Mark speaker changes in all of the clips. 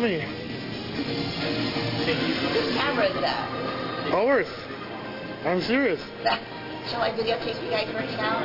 Speaker 1: me.
Speaker 2: Whose camera is that?
Speaker 1: Ours. I'm serious.
Speaker 2: Shall I videotape you guys right now?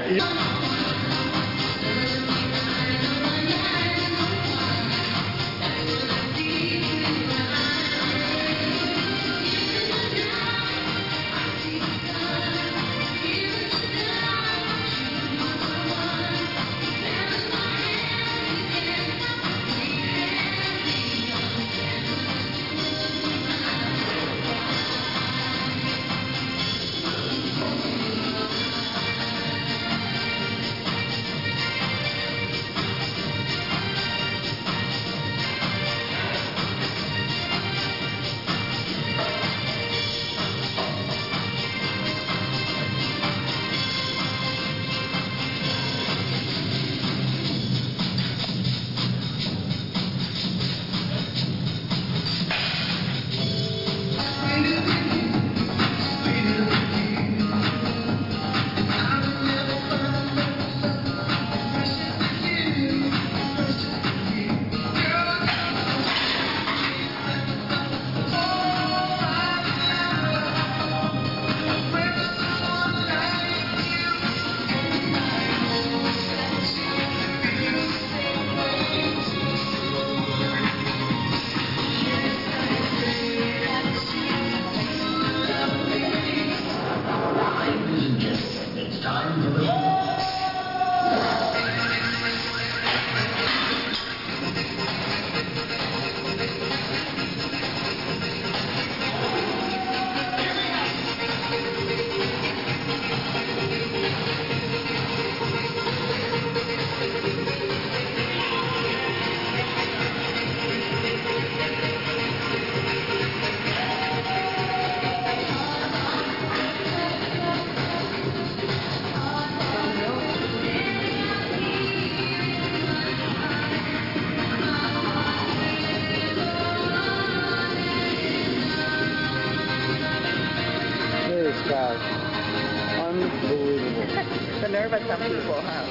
Speaker 1: Unbelievable.
Speaker 2: The nerve of some people, huh?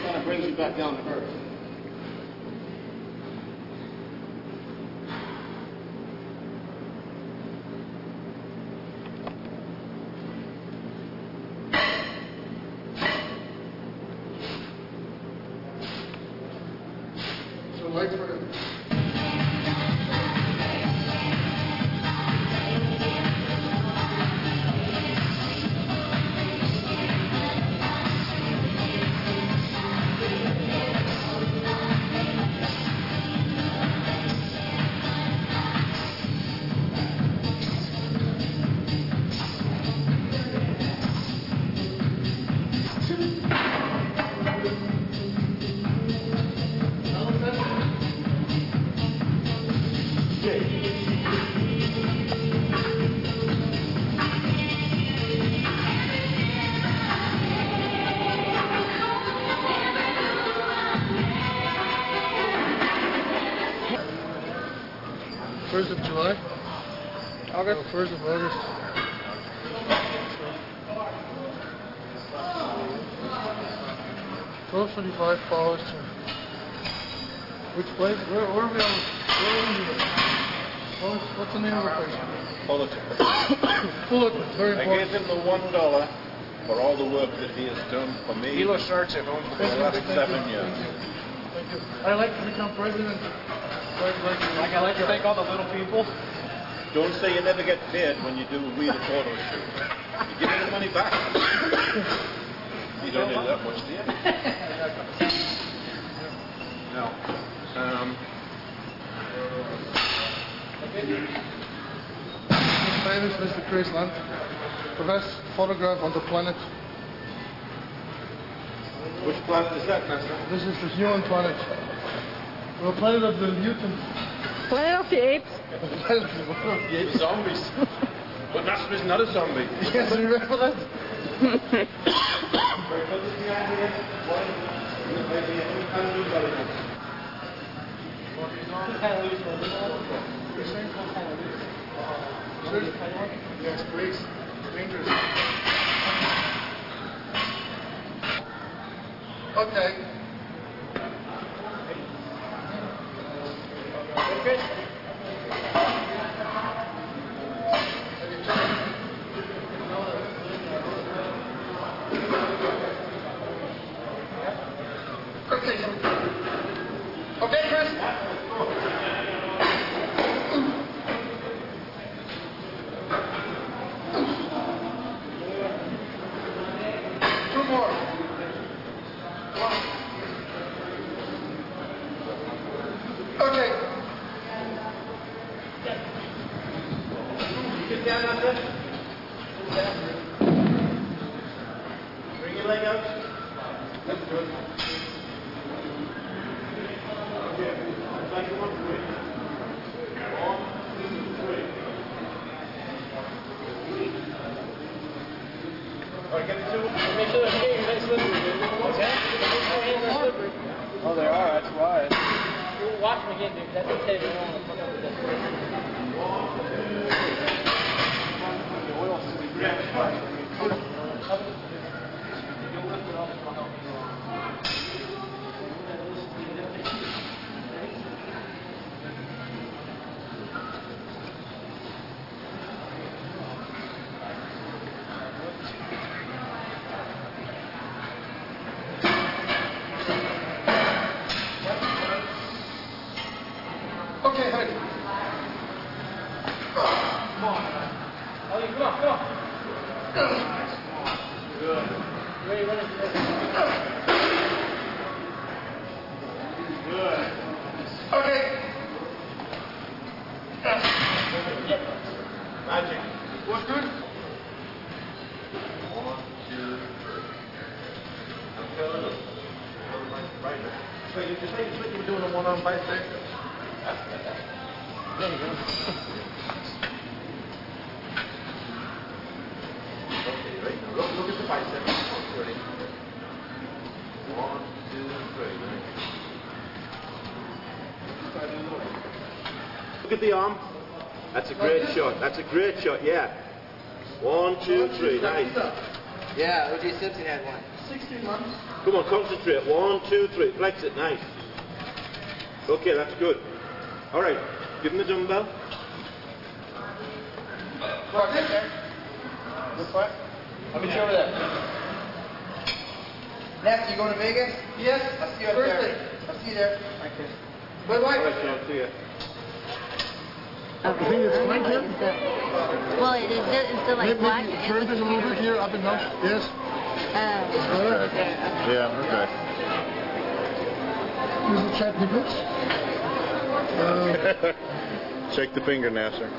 Speaker 3: Kind of brings you back down to earth.
Speaker 1: Wait for it. First of July? August? Oh, 1st of August. $12.25 followers to which place? Where are we on? What's the name of the place?
Speaker 3: Fullerton.
Speaker 1: Fullerton, very
Speaker 3: I
Speaker 1: important.
Speaker 3: gave him the $1 for all the work that he has done for me for the last 7 years.
Speaker 1: Thank you. I'd like to become president.
Speaker 4: I'd like to thank all the little people.
Speaker 3: Don't say you never get paid when you do a real photo shoot. You give me the money back. You don't need that much, do you? No.
Speaker 1: Famous Mr. Chris Land, the best photograph on the planet.
Speaker 3: Which planet is that, Nasser?
Speaker 1: This is the human planet. The planet of the mutants.
Speaker 2: Planet of the Apes.
Speaker 3: The zombies. But Nasser is not a zombie.
Speaker 1: Yes, you remember that? Yes, please. Dangerous.
Speaker 4: Make sure the hands aren't slippery, dude. What's that? Make sure your hands aren't slippery.
Speaker 1: Oh, they are. That's why.
Speaker 4: Watch them again, dude. That's okay. They don't want to fuck up with this.
Speaker 1: Okay, hey.
Speaker 4: Come on. Ollie, come on, come on. Good. Ready, ready, ready. Good.
Speaker 1: Okay.
Speaker 3: Magic.
Speaker 1: What's good?
Speaker 3: 1, 2, 3. Okay. So you just you were doing a one-arm bicep?
Speaker 4: There you go.
Speaker 3: Okay, right now look at the bicep. Ready? 1, 2, 3. Look at the arm. That's a great shot. That's a great shot. Yeah. 1, 2, 3. Nice.
Speaker 1: Yeah, O.J. Simpson had one. 16 months.
Speaker 3: Come on, concentrate. 1, 2, 3. Flex it. Nice. Okay, that's good. All right. Give him the dumbbell.
Speaker 1: Right there. This way. Let me show you that. Next, you going to Vegas? Yes. I'll see you out there. I'll see you there. Okay. Bye-bye.
Speaker 3: All right, Sean. See ya.
Speaker 2: Okay.
Speaker 1: think it's flank here?
Speaker 2: Well, it is still like black.
Speaker 1: Maybe turn this a little bit here, up and down. Yes.
Speaker 2: Okay.
Speaker 3: Yeah, okay.
Speaker 1: Use the technicals.
Speaker 3: Shake the finger, Nasser.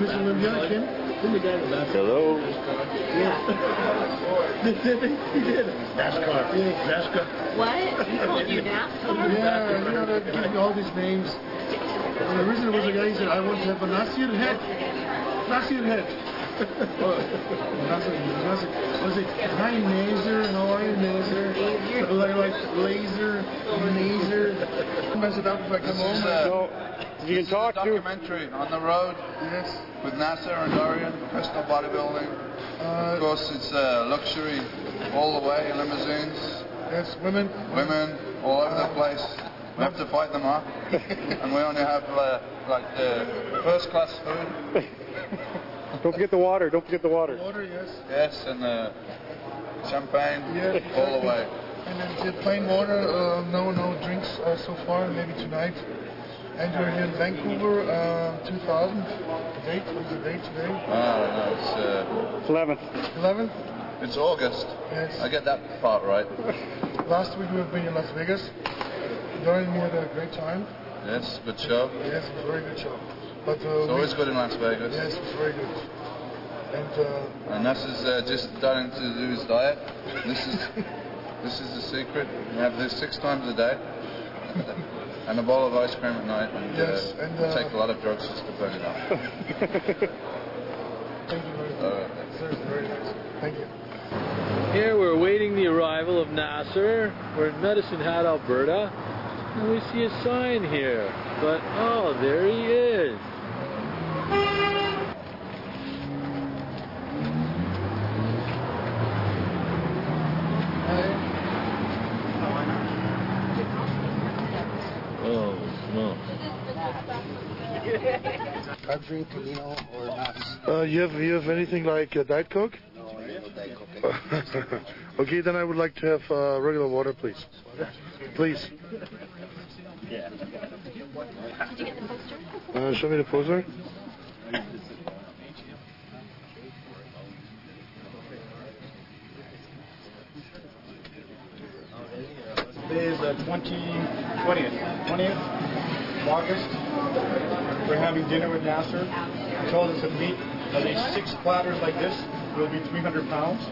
Speaker 1: Miss Olympia, Kim?
Speaker 3: Hello.
Speaker 1: He did.
Speaker 3: NASCAR.
Speaker 1: Yeah.
Speaker 3: NASCAR.
Speaker 2: What? He called you NASCAR?
Speaker 1: Yeah, you know, they're giving all these names. And the reason it was a guy, he said, I want to have a Nasser head. Nasser head. Was it, hi Nasser, how are you Nasser? Like laser, Nasser. Mess it up if I come home.
Speaker 5: So, you can talk to.
Speaker 6: Documentary on the road.
Speaker 1: Yes.
Speaker 6: With Nasser and Dorian, professional bodybuilding. Of course, it's luxury all the way, limousines.
Speaker 1: Yes, women.
Speaker 6: Women all over the place. We have to fight them off, and we only have like first class food.
Speaker 5: Don't forget the water. Don't forget the water.
Speaker 1: Water, yes.
Speaker 6: Yes, and champagne all the way.
Speaker 1: And then the plain water, no drinks so far, maybe tonight. And we're here in Vancouver, 2000. Date, what's the date today?
Speaker 6: No,
Speaker 5: It's 11th.
Speaker 1: 11th?
Speaker 6: it's August.
Speaker 1: Yes.
Speaker 6: I get that part right.
Speaker 1: Last week we've been in Las Vegas. Dorian and me had a great time.
Speaker 6: Yes, good show.
Speaker 1: Yes, it was a very good show. But
Speaker 6: It's always good in Las Vegas.
Speaker 1: Yes, it was very good. And
Speaker 6: And Nasser's just starting to do his diet. This is the secret. You have this 6 times a day, and a bowl of ice cream at night, and,
Speaker 1: Yes, and,
Speaker 6: you take a lot of drugs just to burn it off.
Speaker 1: thank you very much. Seriously, very nice. Thank you.
Speaker 7: Here we're awaiting the arrival of Nasser. We're in Medicine Hat, Alberta, and we see a sign here. But oh, there he is. Oh, no.
Speaker 1: I drink Camino or not.
Speaker 8: You have anything like Diet Coke?
Speaker 1: No, I have no Diet Coke.
Speaker 8: Okay, then I would like to have regular water, please. Please.
Speaker 2: Did you get the poster?
Speaker 8: Show me the poster.
Speaker 4: Today is 20th of August. We're having dinner with Nasser. He told us to meet at least 6 platters like this. Will be 300 pounds.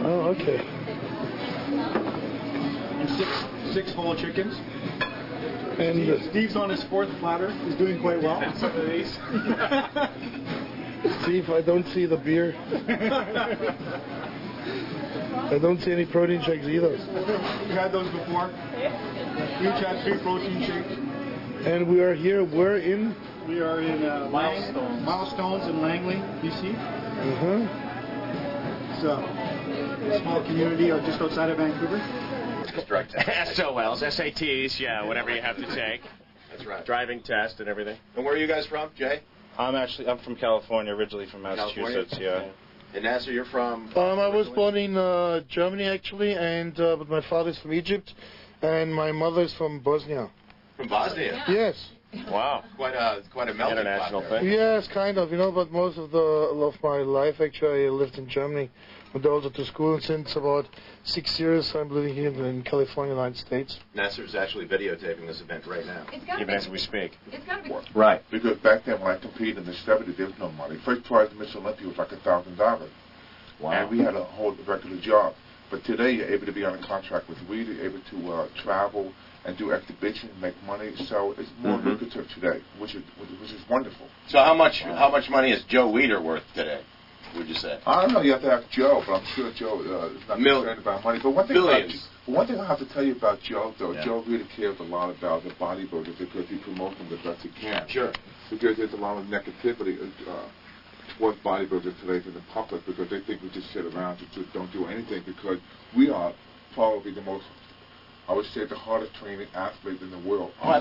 Speaker 8: Oh, okay.
Speaker 4: And six whole chickens.
Speaker 8: And
Speaker 4: Steve's on his 4th platter. He's doing quite well. Some of these.
Speaker 8: See if I don't see the beer. I don't see any protein shakes either.
Speaker 4: We had those before. We each had 3 protein shakes.
Speaker 8: And we are here. We're in.
Speaker 4: We are in Milestones in Langley, BC. It's a small community just outside of Vancouver.
Speaker 3: Just drug test.
Speaker 9: SOLs, SATs, yeah, whatever you have to take.
Speaker 3: That's right.
Speaker 9: Driving test and everything.
Speaker 3: And where are you guys from, Jay?
Speaker 10: I'm from California, originally from Massachusetts. Yeah.
Speaker 3: And Nasser, you're from?
Speaker 8: I was born in Germany actually, and but my father's from Egypt, and my mother's from Bosnia.
Speaker 3: From Bosnia?
Speaker 8: Yes.
Speaker 9: Wow.
Speaker 3: Quite a melting
Speaker 9: international
Speaker 3: pot there.
Speaker 9: thing.
Speaker 8: Yes, kind of, but most of my life actually I lived in Germany. Went also to school, and since about 6 years I'm living here in California, United States.
Speaker 3: Nasser's actually videotaping this event right now.
Speaker 9: Even as we speak.
Speaker 2: It's got to be.
Speaker 9: Right.
Speaker 11: Because back then when I competed in the 70s, there was no money. First prize in Miss Olympia was like $1,000.
Speaker 9: Wow.
Speaker 11: And we had to hold a regular job. But today you're able to be on a contract with Weed, you're able to travel and do exhibitions, make money. So it's more lucrative today, which is wonderful.
Speaker 3: So how much money is Joe Weider worth today, would you say?
Speaker 11: I don't know. You have to ask Joe, but I'm sure Joe is not concerned about money. But one thing I have to tell you about Joe, though, Joe really cares a lot about the bodybuilders because he promotes them the best he can.
Speaker 3: Sure.
Speaker 11: Because there's a lot of negativity towards bodybuilders today in the public because they think we just sit around and just don't do anything because we are probably the most, I would say, the hardest training athlete in the world.
Speaker 3: Oh,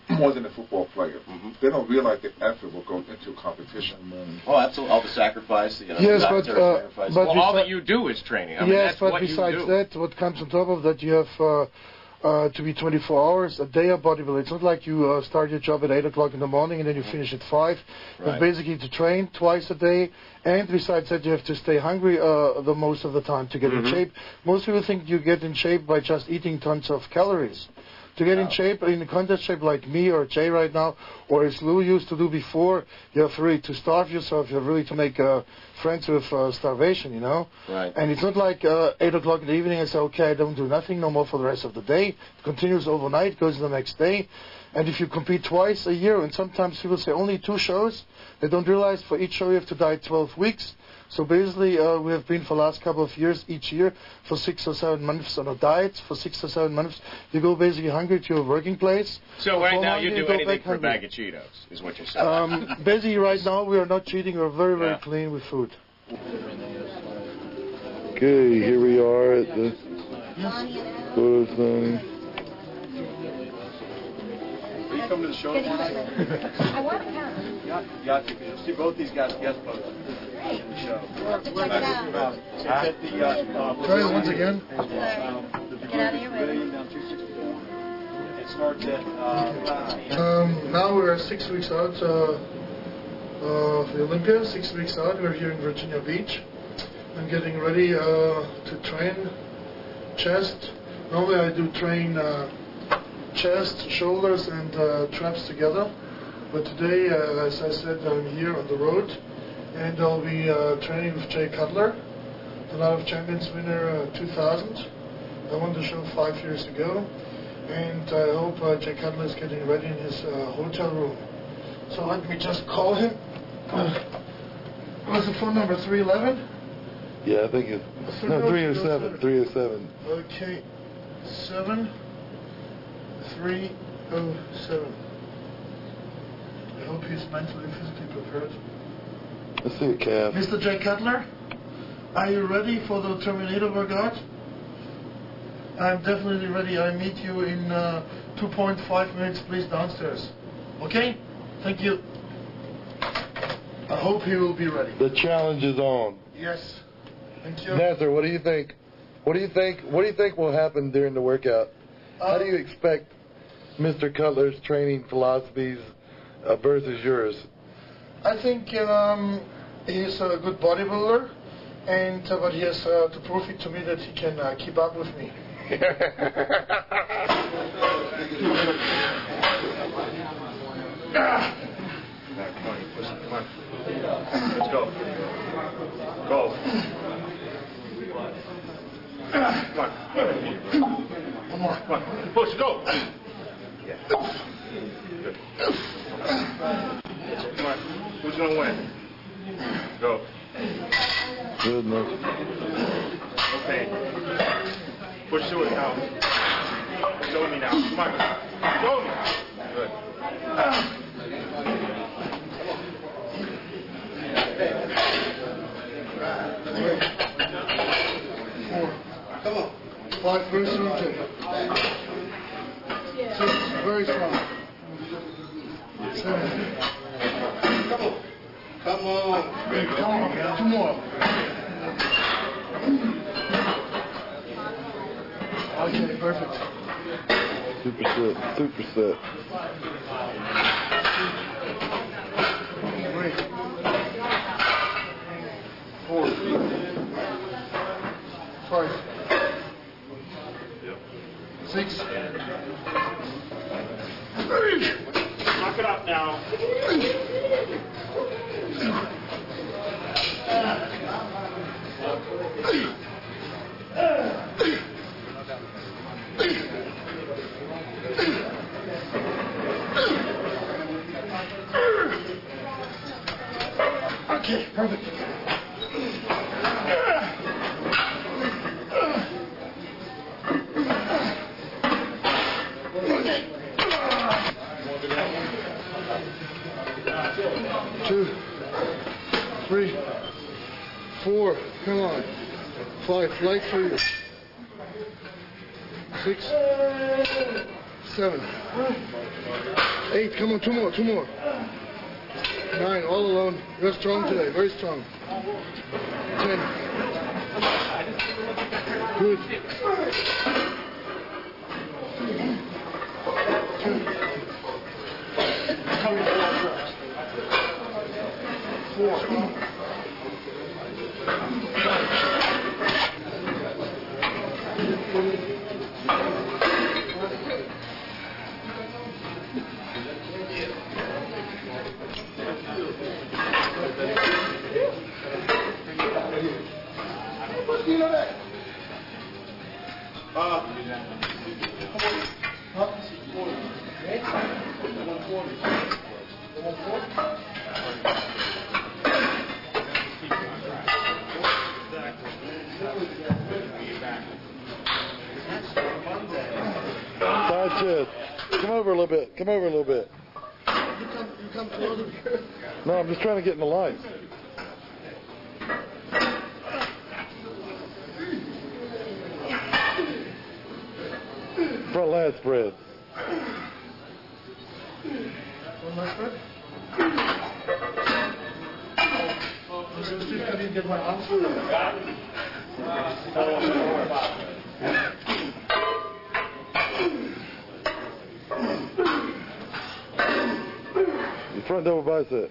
Speaker 11: more than a football player. They don't realize the effort will go into a competition.
Speaker 3: Oh, absolutely. All the sacrifice,
Speaker 8: yes, but
Speaker 9: all that you do is training. I mean,
Speaker 8: yes,
Speaker 9: that's
Speaker 8: but
Speaker 9: what
Speaker 8: besides
Speaker 9: you do.
Speaker 8: that, what comes on top of that, you have to be 24 hours a day of bodybuilding. It's not like you start your job at 8 o'clock in the morning and then you finish at 5. You have basically to train twice a day, and besides that, you have to stay hungry the most of the time to get in shape. Most people think you get in shape by just eating tons of calories. To get in shape, in a contest shape like me or Jay right now, or as Lou used to do before, you have really to starve yourself. You have really to make friends with starvation,
Speaker 9: Right.
Speaker 8: And it's not like 8 o'clock in the evening and say, okay, I don't do nothing no more for the rest of the day. It continues overnight, goes the next day. And if you compete twice a year, and sometimes people say only 2 shows, they don't realize for each show you have to diet 12 weeks. So basically, we have been for the last couple of years, each year, for 6 or 7 months on a diet. For 6 or 7 months, you go basically hungry to your working place.
Speaker 9: So right now you do anything for a bag of Cheetos, is what you're saying.
Speaker 8: Basically, right now we are not cheating. We're very, very clean with food. Okay, here we are at the photo thing.
Speaker 4: Will you come to the show tonight?
Speaker 2: I want to come.
Speaker 4: You got to. You'll see both these guys guest photos in the show.
Speaker 2: We'll have to check it out.
Speaker 4: It's at the
Speaker 8: Try it once again.
Speaker 2: Get out of here, baby.
Speaker 4: It starts at
Speaker 8: now we're 6 weeks out of the Olympia. 6 weeks out. We're here in Virginia Beach. I'm getting ready to train chest. Normally I do train chest, shoulders, and traps together. But today, as I said, I'm here on the road, and I'll be training with Jay Cutler, the Night of Champions winner 2000. I won the show 5 years ago, and I hope Jay Cutler is getting ready in his hotel room. So let me just call him. What's the phone number? 311?
Speaker 12: Yeah, I think it's 307. 307.
Speaker 8: Okay, 7307. I hope he's mentally and physically prepared.
Speaker 12: Let's see a calf.
Speaker 8: Mr. Jay Cutler, are you ready for the Terminator workout? I'm definitely ready. I meet you in 2.5 minutes, please, downstairs. Okay? Thank you. I hope he will be ready.
Speaker 12: The challenge is on.
Speaker 8: Yes. Thank you.
Speaker 12: Nasser, what do you think? What do you think will happen during the workout? How do you expect Mr. Cutler's training philosophies versus yours?
Speaker 8: I think he's a good bodybuilder, and but he has to prove it to me that he can keep up with me.
Speaker 4: Come on. Let's go. Go. Come on.
Speaker 8: One more.
Speaker 4: Come on. Push. Go. Yeah. Good. Come on. Who's going to win?
Speaker 3: Go.
Speaker 12: Good enough.
Speaker 3: Okay. Push through it now. Show me now. Come on. Show me. Good.
Speaker 8: Come on. 5, very strong. 6, very strong. 7. Come on. Come on. Come on. 2 more. Okay, perfect.
Speaker 12: Super set. Super set.
Speaker 8: Great. 4. 5. 6.
Speaker 3: Knock it up now.
Speaker 8: Okay, perfect. Two, 3, 4, come on. 5, light for you. 6, 7, 8, come on, 2 more, 2 more. 9, all alone. You're strong today, very strong. 10. Good. 4.
Speaker 12: Side chest. Come over a little bit. Come over a little bit.
Speaker 8: You come closer.
Speaker 12: No, I'm just trying to get in the light. Front lat spread.
Speaker 8: One last spread. Can you get my arms?
Speaker 12: Your front double bicep.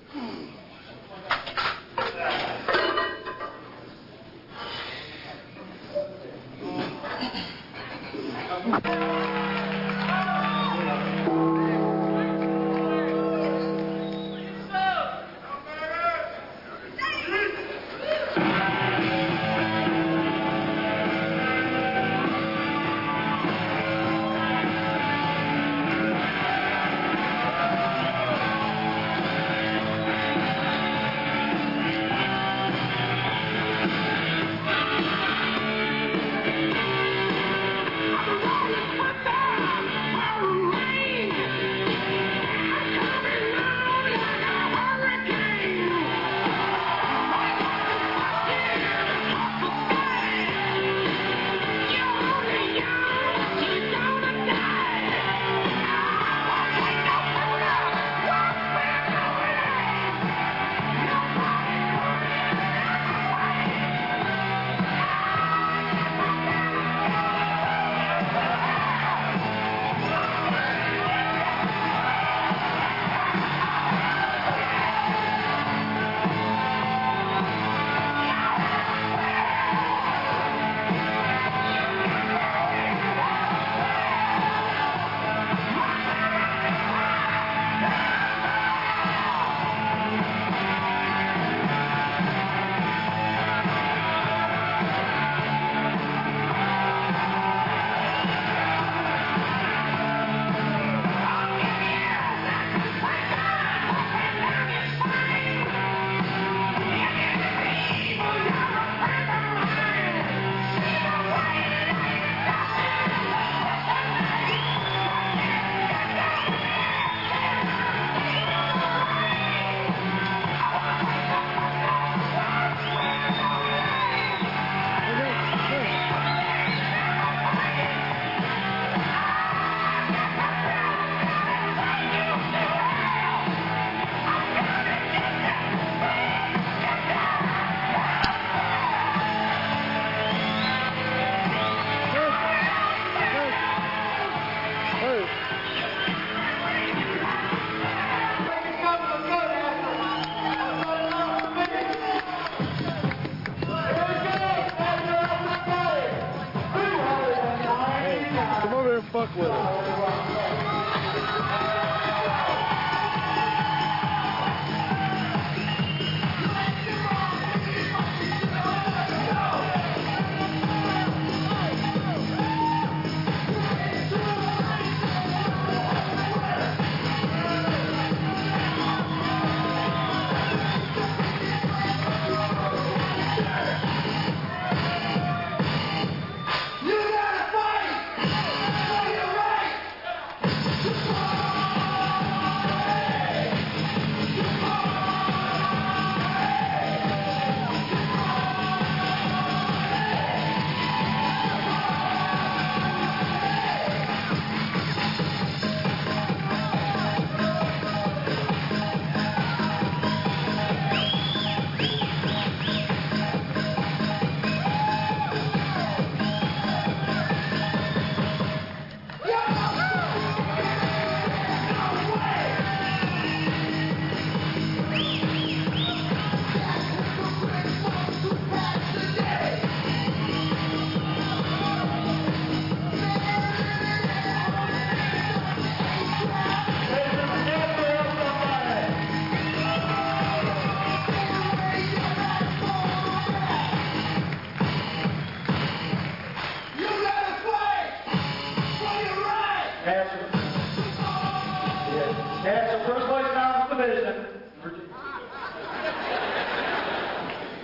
Speaker 7: luck with it.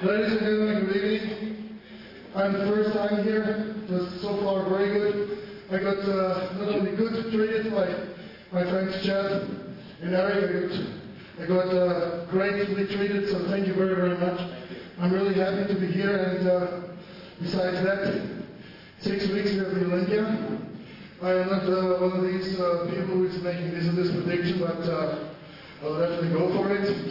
Speaker 8: Ladies and gentlemen, good evening. I'm the first time here. It was so far very good. I got not only good treated by my friends Chad and Eric, I got greatly treated, so thank you very, very much. I'm really happy to be here, and besides that, 6 weeks here at the Olympia. I am not one of these people who is making this prediction, but I'll definitely go for it. And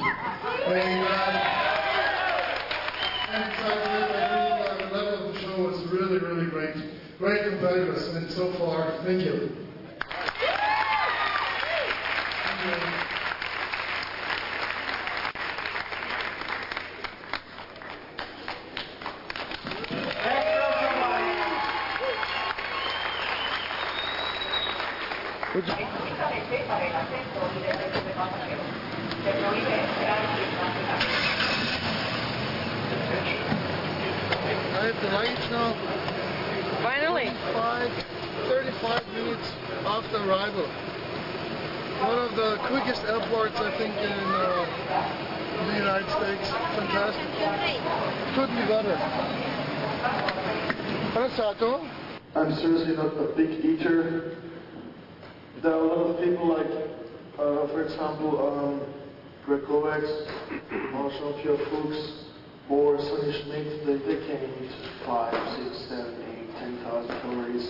Speaker 8: besides that, I think the level of the show was really, really great. Great competitors, and so far, thank you.
Speaker 1: I have the lights now.
Speaker 2: Finally.
Speaker 1: 35 minutes after arrival. One of the quickest airports, I think, in the United States. Fantastic. Couldn't be better. Pressato.
Speaker 8: I'm seriously not a big eater. There are a lot of people like, for example, Greg Kovacs, or Jean-Pierre Fuchs, or Sonny Schmidt. They can eat 5, 6, 7, 8, 10,000 calories.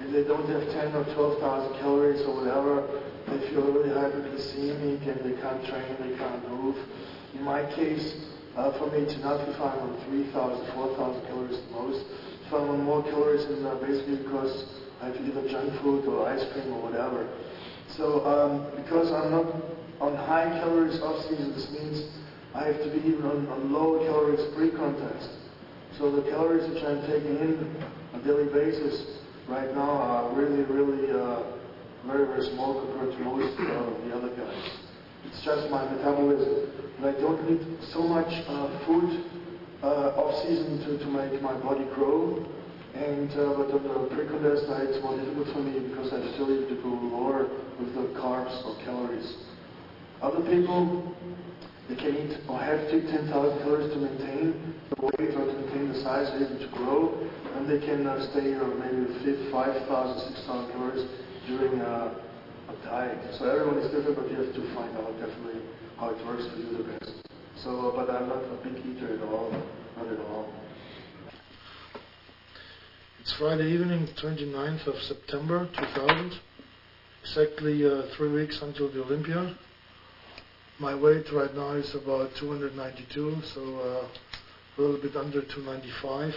Speaker 8: And they don't have 10 or 12,000 calories or whatever. They feel really hyperglycemic and they can't train, they can't move. In my case, for me it's enough if I'm on 3,000, 4,000 calories at most. If I'm on more calories, then basically because I have either junk food or ice cream or whatever. So because I'm not on high calories off season, this means I have to be even on low calories pre-contest. So the calories which I'm taking in on a daily basis right now are really, really very, very small compared to most of the other guys. It's just my metabolism. And I don't need so much food off-season to make my body grow. And but on the pre-contest night it's more difficult for me because I still need to go lower with the carbs or calories. Other people, they can eat or have to eat 10,000 calories to maintain the weight or to maintain the size or even to grow, and they can stay maybe 5,000, 6,000 calories during a diet. So everyone is different, but you have to find out definitely how it works for you the best. So, but I'm not a big eater at all, not at all. It's Friday evening, 29th of September 2000, exactly 3 weeks until the Olympia. My weight right now is about 292, so a little bit under 295.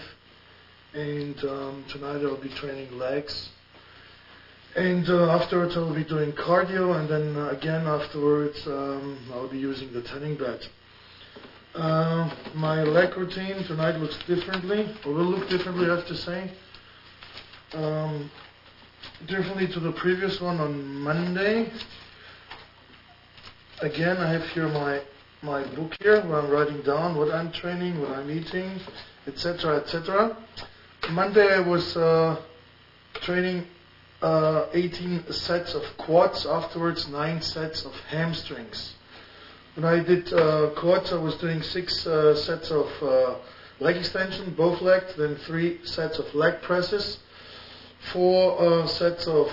Speaker 8: And tonight I'll be training legs. And afterwards I'll be doing cardio, and then again afterwards I'll be using the tanning bed. My leg routine tonight looks differently, or will look differently, I have to say. differently to the previous one on Monday. Again, I have here my book here where I'm writing down what I'm training, what I'm eating, etc., etc. Monday I was training 18 sets of quads, afterwards 9 sets of hamstrings. When I did quads, I was doing 6 sets of leg extension, both legs, then 3 sets of leg presses, 4 sets of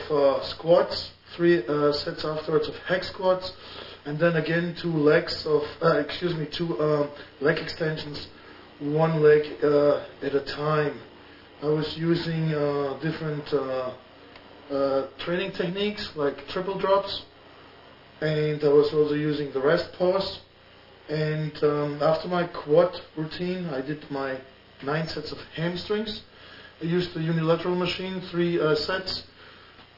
Speaker 8: squats, 3 sets afterwards of hack squats, and then again 2 leg extensions, 1 leg at a time. I was using different training techniques like triple drops, and I was also using the rest pause. And after my quad routine, I did my 9 sets of hamstrings. I used the unilateral machine, 3 sets,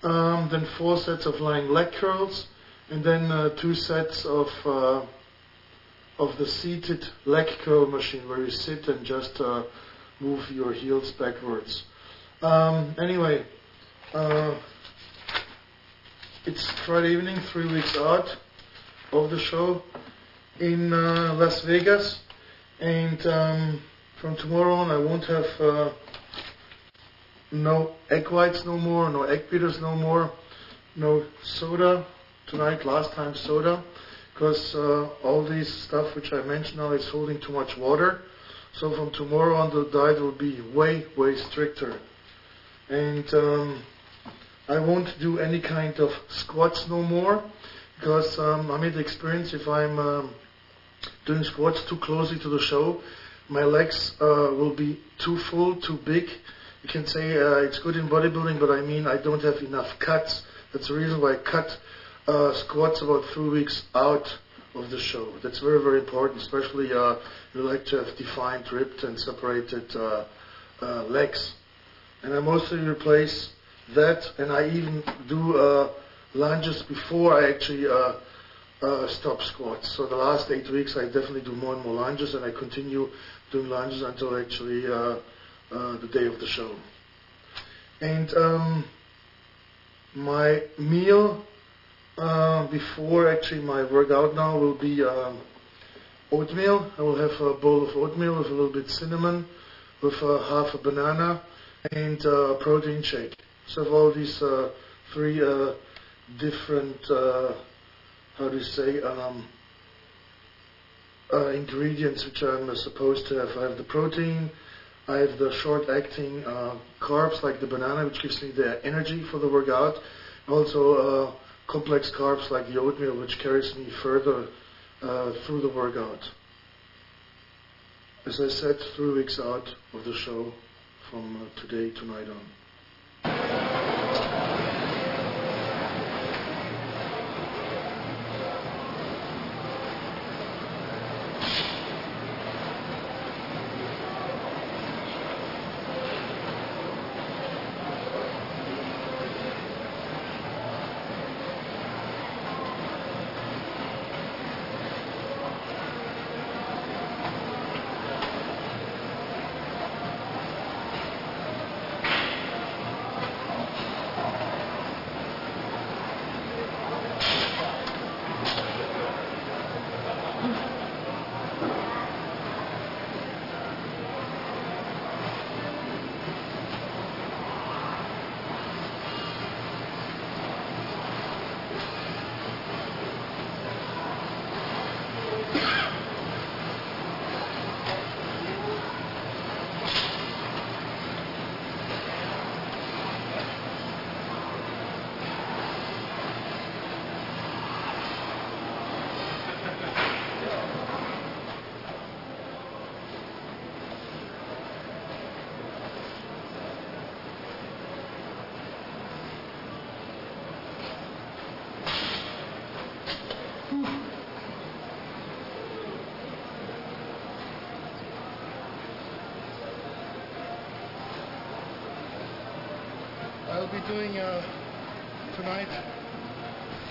Speaker 8: then 4 sets of lying leg curls, and then 2 sets of the seated leg curl machine, where you sit and just move your heels backwards. Anyway, it's Friday evening, 3 weeks out of the show in Las Vegas, and from tomorrow on I won't have no egg whites no more, no egg beaters no more, no soda tonight, last time soda, because all this stuff which I mentioned now is holding too much water. So from tomorrow on the diet will be way, way stricter. And I won't do any kind of squats no more, because I made the experience if I'm doing squats too closely to the show, my legs will be too full, too big. You can say it's good in bodybuilding, but I mean I don't have enough cuts. That's the reason why I cut squats about 3 weeks out of the show. That's very, very important, especially you like to have defined, ripped and separated legs. And I mostly replace that, and I even do lunges before I actually stop squats. So the last 8 weeks I definitely do more and more lunges, and I continue doing lunges until actually the day of the show. And my meal before actually my workout now will be oatmeal. I will have a bowl of oatmeal with a little bit cinnamon, with half a banana, and protein shake. So I have all these 3 different, how do you say, ingredients which I'm supposed to have. I have the protein, I have the short-acting carbs like the banana, which gives me the energy for the workout. Also complex carbs like the oatmeal, which carries me further through the workout. As I said, 3 weeks out of the show from today tonight on. I'll be doing tonight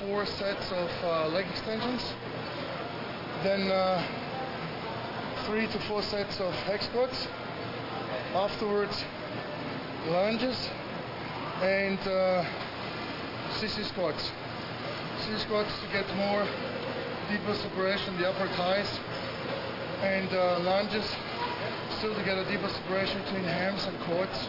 Speaker 8: 4 sets of leg extensions, then 3 to 4 sets of hack squats, afterwards lunges, and
Speaker 1: sissy squats. Sissy squats to get more deeper separation in the upper thighs, and lunges still to get a deeper separation between hams and quads.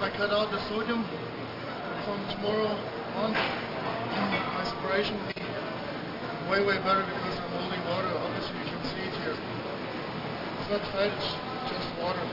Speaker 1: I cut out the sodium from tomorrow on. My separation will be way better because I'm holding water. Obviously you can see it here. It's not fat, it's just water.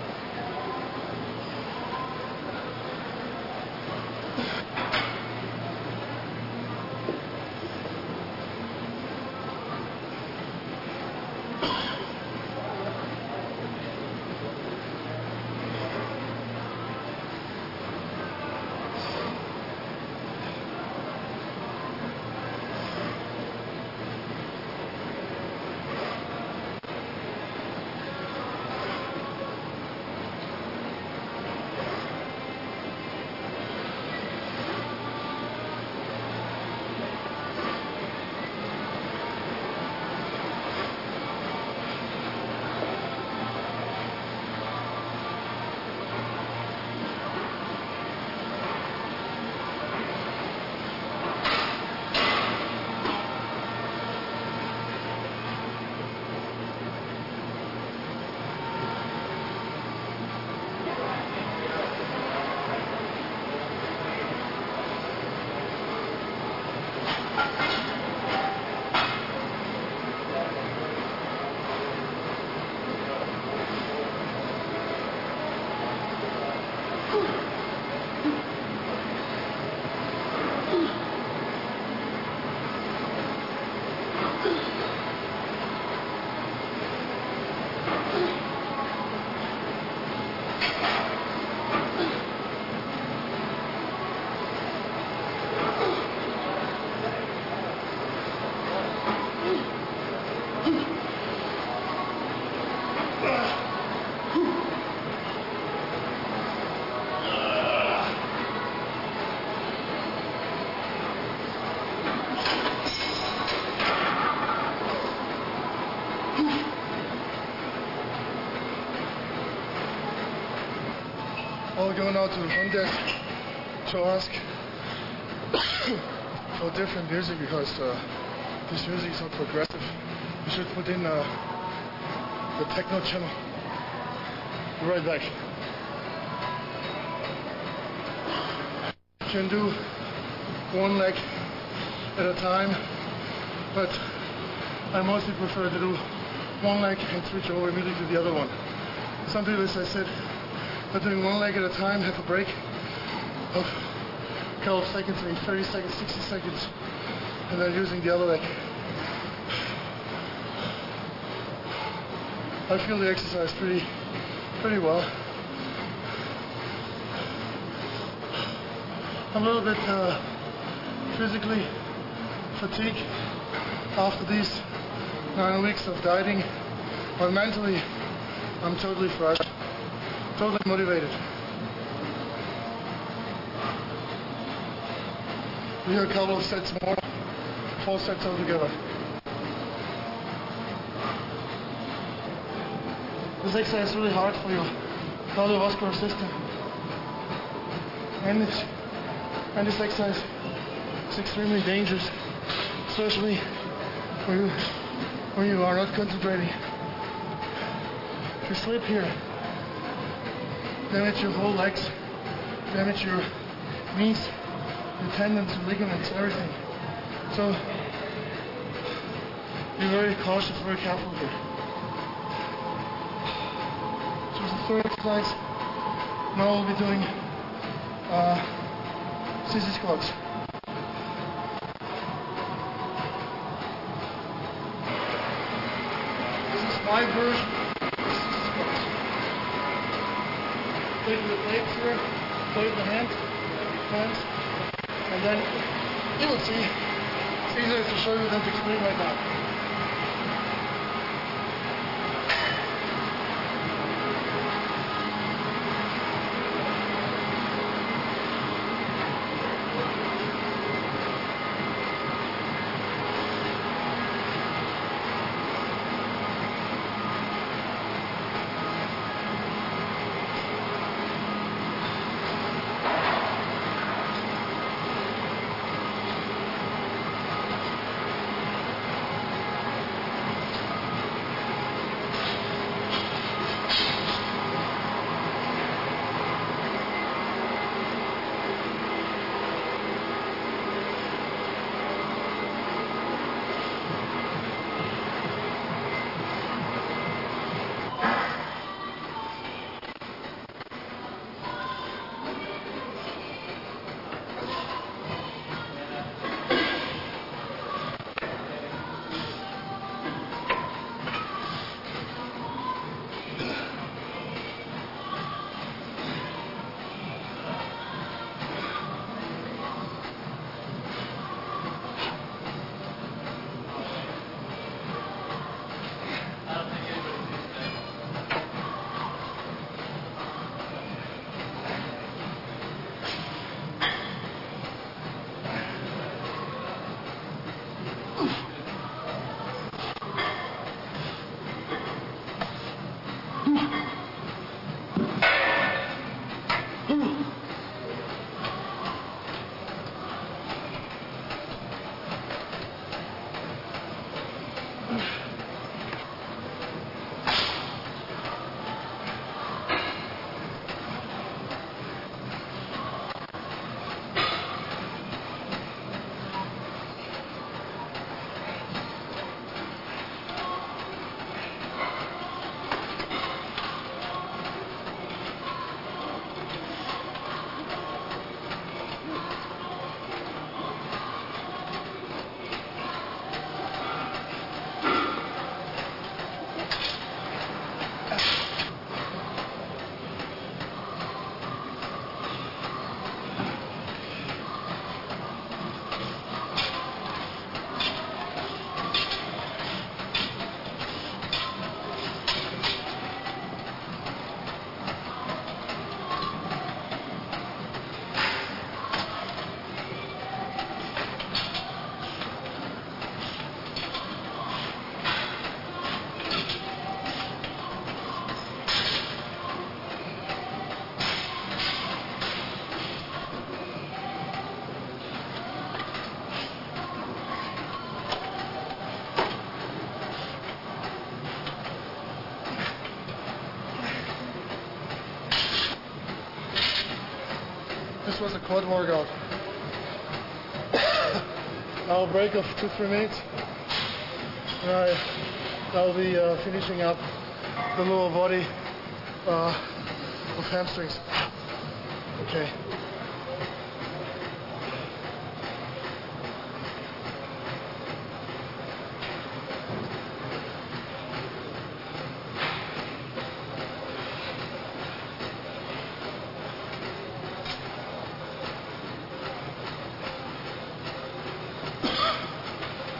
Speaker 1: I'll go now to the front desk to ask for different music because this music is not progressive. You should put in the techno channel. Be right back. You can do one leg at a time, but I mostly prefer to do one leg and switch over immediately to the other one. Some people, as I said, are doing one leg at a time, have a break of a couple of seconds, maybe 30 seconds, 60 seconds, and then using the other leg. I feel the exercise pretty well. I'm a little bit physically fatigued after these 9 weeks of dieting, but mentally I'm totally fresh. Totally motivated. We do a couple of sets more, 4 sets altogether. This exercise is really hard for your cardiovascular system. And this exercise is extremely dangerous, especially when you are not concentrating. If you slip here, damage your whole legs, damage your knees, your tendons, your ligaments, everything. So be very cautious, very careful here. So the third exercise, now we'll be doing sissy squats. This is my version. Take the plates here, plate the hands, and then you will see it's
Speaker 8: easier to show you than to explain right now. This was a quad workout. I'll break of 2-3 minutes. I'll be finishing up the lower body with hamstrings. Okay.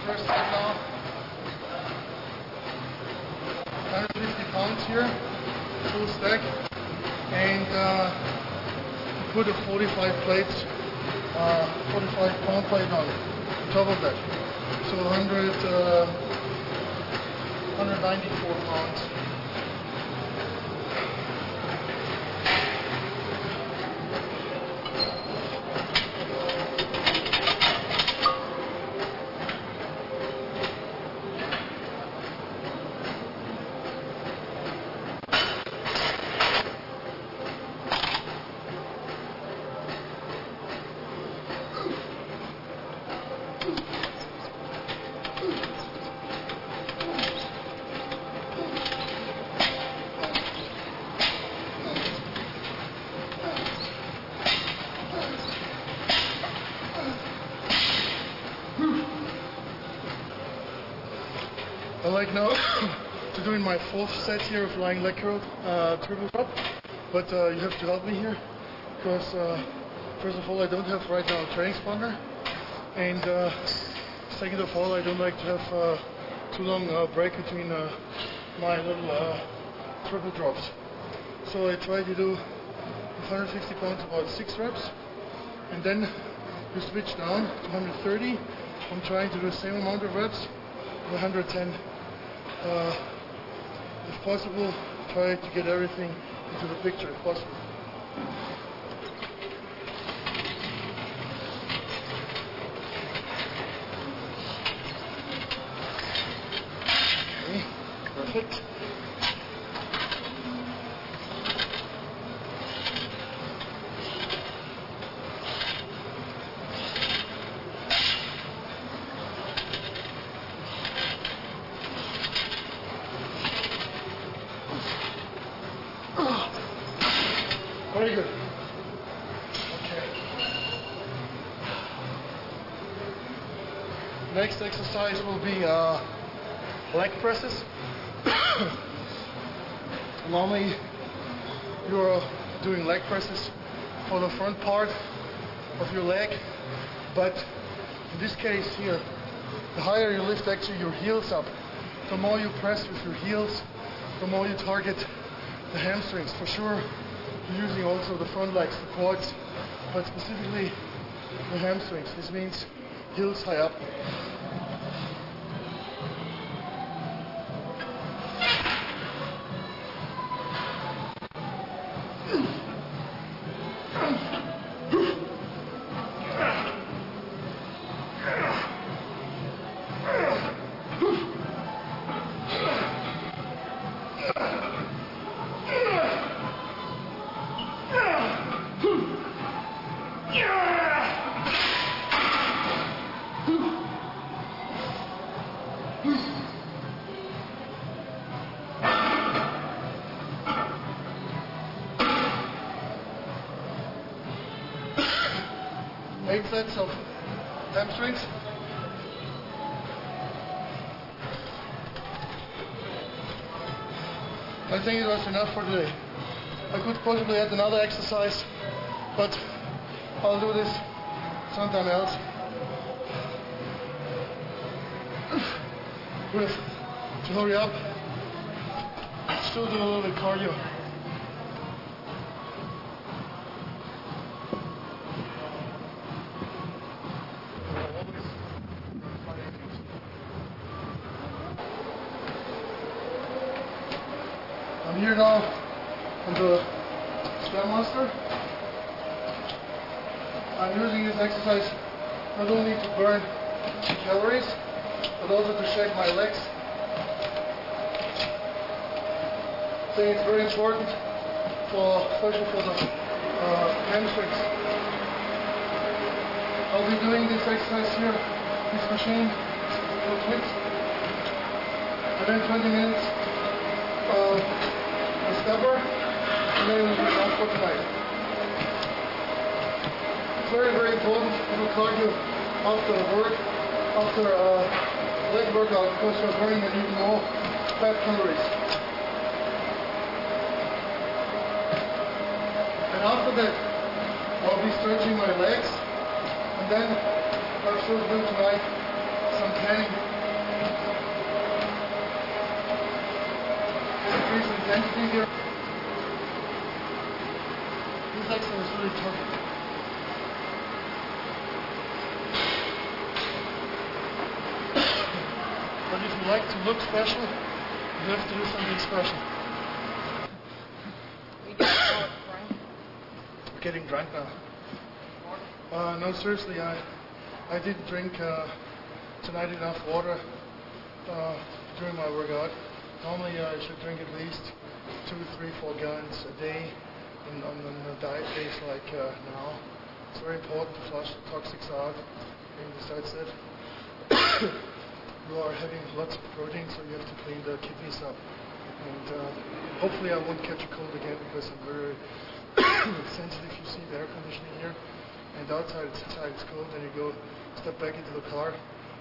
Speaker 8: First set now, 150 pounds here, full stack, and put a 45 plates, 45 pound plate on top of that. So 194 pounds. I like now to doing my fourth set here of lying leg curl triple drop, but you have to help me here because first of all I don't have right now a training partner, and Second of all, I don't like to have too long break between my little triple drops. So I try to do 150 pounds about 6 reps, and then you switch down to 130. I'm trying to do the same amount of reps, 110. If possible, try to get everything into the picture if possible. Okay, perfect. Very good. Okay. Next exercise will be leg presses. Normally you're doing leg presses for the front part of your leg, but in this case here, the higher you lift actually your heels up, the more you press with your heels, the more you target the hamstrings. For sure, you're using also the front legs, the quads, but specifically the hamstrings. This means heels high up. Eight sets of hamstrings. I think it was enough for today. I could possibly add another exercise, but I'll do this sometime else. Good. To hurry up, still do a little bit cardio. I'm here now on the Stairmaster. I'm using this exercise not only to burn calories, but also to shake my legs. I think it's very important, especially for the hamstrings. I'll be doing this exercise here, this machine, for quits, and then 20 minutes. A stepper, and then we'll be off for tonight. It's very, very important to do cardio after work, after leg workout, because you're burning even more fat calories. And after that, I'll be stretching my legs, and then I'll still do tonight some planning. Increase intensity here. This exercise is really tough. But if you like to look special, you have to do something special. We're getting drunk now. No, seriously, I did drink tonight enough water during my workout. Normally I should drink at least 2, 3, 4 gallons a day on a diet days like now. It's very important to flush the toxics out. And besides that, you are having lots of protein, so you have to clean the kidneys up. And hopefully I won't catch a cold again, because I'm very sensitive. You see the air conditioning here, and outside it's cold, and you go step back into the car,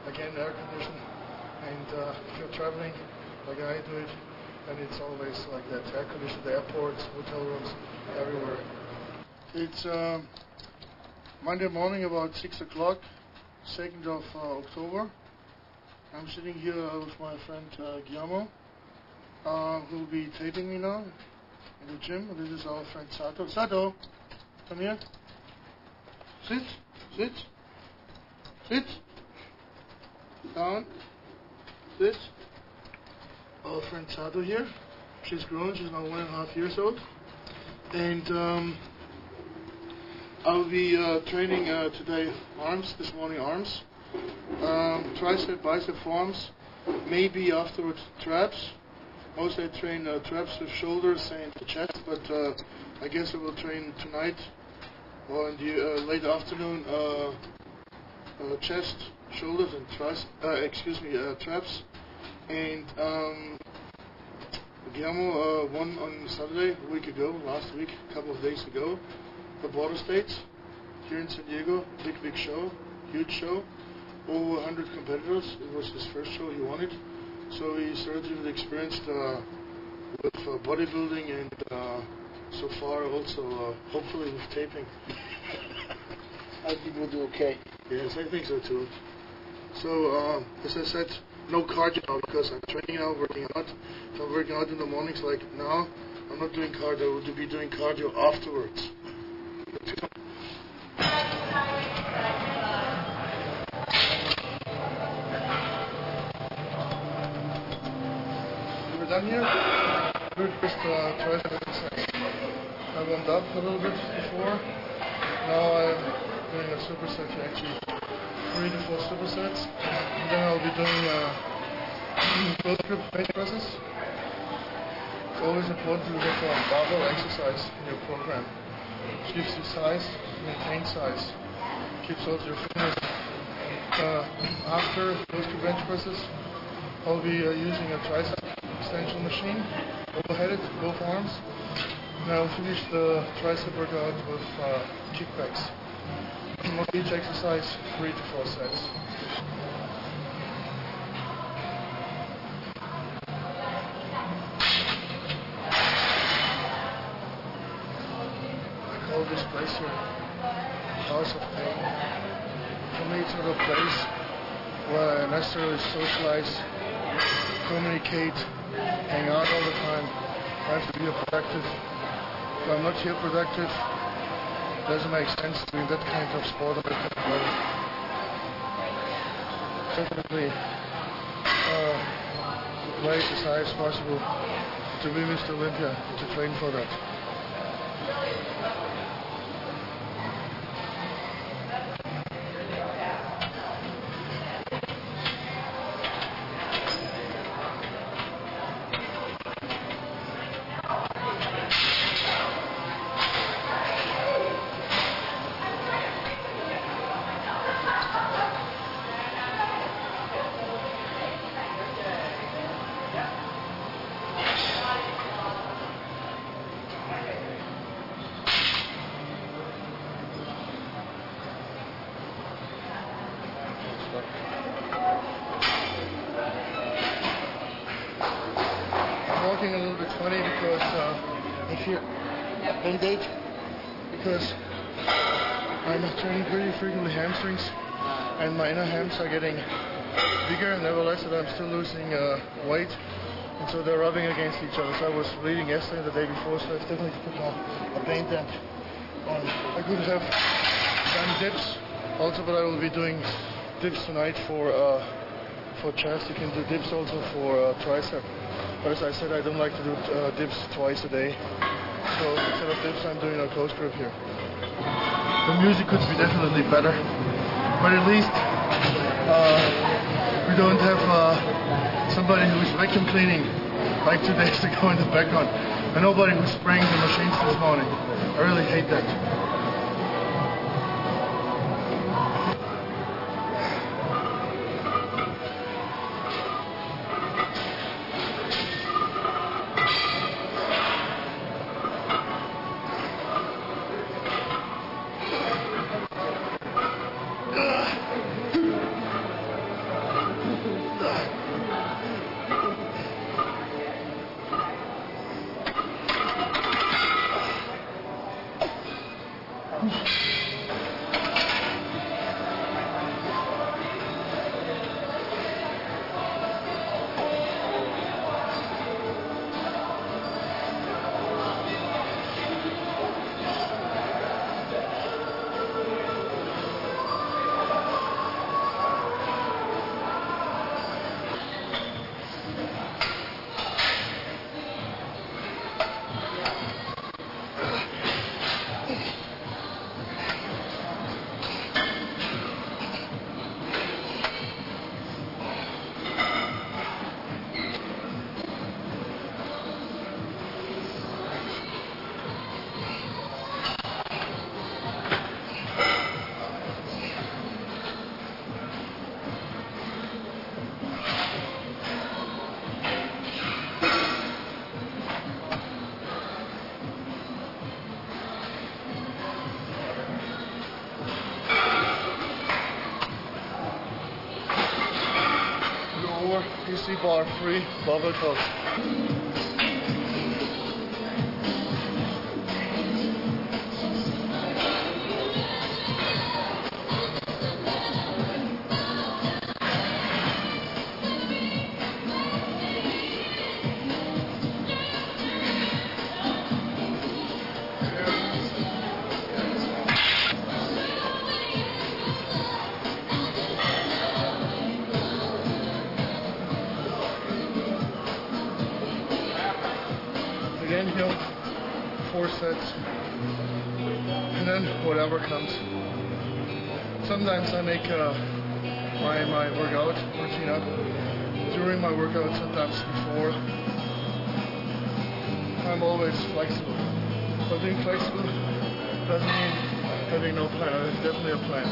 Speaker 8: again air conditioning. And if you're traveling like I do it, and it's always like that, air conditioned airports, hotel rooms, everywhere. It's Monday morning about 6 o'clock, 2nd of October. I'm sitting here with my friend Guillermo, who will be taping me now in the gym. This is our friend Sato. Sato, come here. Sit, sit, sit. Down, sit. Our friend Sato here. She's grown. She's now 1.5 years old, and I'll be training today arms. This morning arms. Tricep, bicep, forearms, maybe afterwards traps. Mostly I train traps with shoulders and the chest, but I guess I will train tonight or in the late afternoon chest, shoulders and traps. And Guillermo won on Saturday, a week ago, last week, a couple of days ago, the Border States here in San Diego. Big show, huge show. Over 100 competitors. It was his first show. He won it. So he's relatively experienced with bodybuilding and so far also hopefully with taping. I think we'll do okay. Yes, I think so too. So as I said, no cardio now because I'm training now, working out. If I'm working out in the mornings like now, I'm not doing cardio. I will be doing cardio afterwards. Done here. Good first tricep exercise. I warmed up a little bit before. Now I'm doing a superset, actually 3 to 4 supersets. And then I'll be doing close grip bench presses. It's always important to look for barbell exercise in your program. It gives you size, maintain size. Keeps also your fitness. After close grip bench presses, I'll be using a tricep extension machine, overheaded, both arms. Now I'll finish the tricep workout with kickbacks. On each exercise, 3 to 4 sets. I call this place here House of Pain. For me, it's not a place where I necessarily socialize, communicate, hang out all the time. I have to be productive. If I'm not here productive, it doesn't make sense doing that kind of sport at that level. Definitely play as high as possible to be Mr. Olympia, to train for that. A little bit funny because I feel band-aid because I'm training pretty frequently hamstrings and my inner hams are getting bigger. Nevertheless, that I'm still losing weight, and so they're rubbing against each other. So I was bleeding yesterday and the day before, so I definitely put a band-aid on. I could have done dips also, but I will be doing dips tonight for chest. You can do dips also for tricep. But as I said, I don't like to do dips twice a day. So instead of dips, I'm doing a close grip here. The music could be definitely better. But at least we don't have somebody who's vacuum cleaning like 2 days ago in the background. And nobody who's spraying the machines this morning. I really hate that.
Speaker 1: PC bar free bubble cups. Again, you know, 4 sets, and then whatever comes. Sometimes I make my workout routine up during my workout, sometimes before. I'm always flexible, but being flexible doesn't mean having no plan. There's definitely a plan.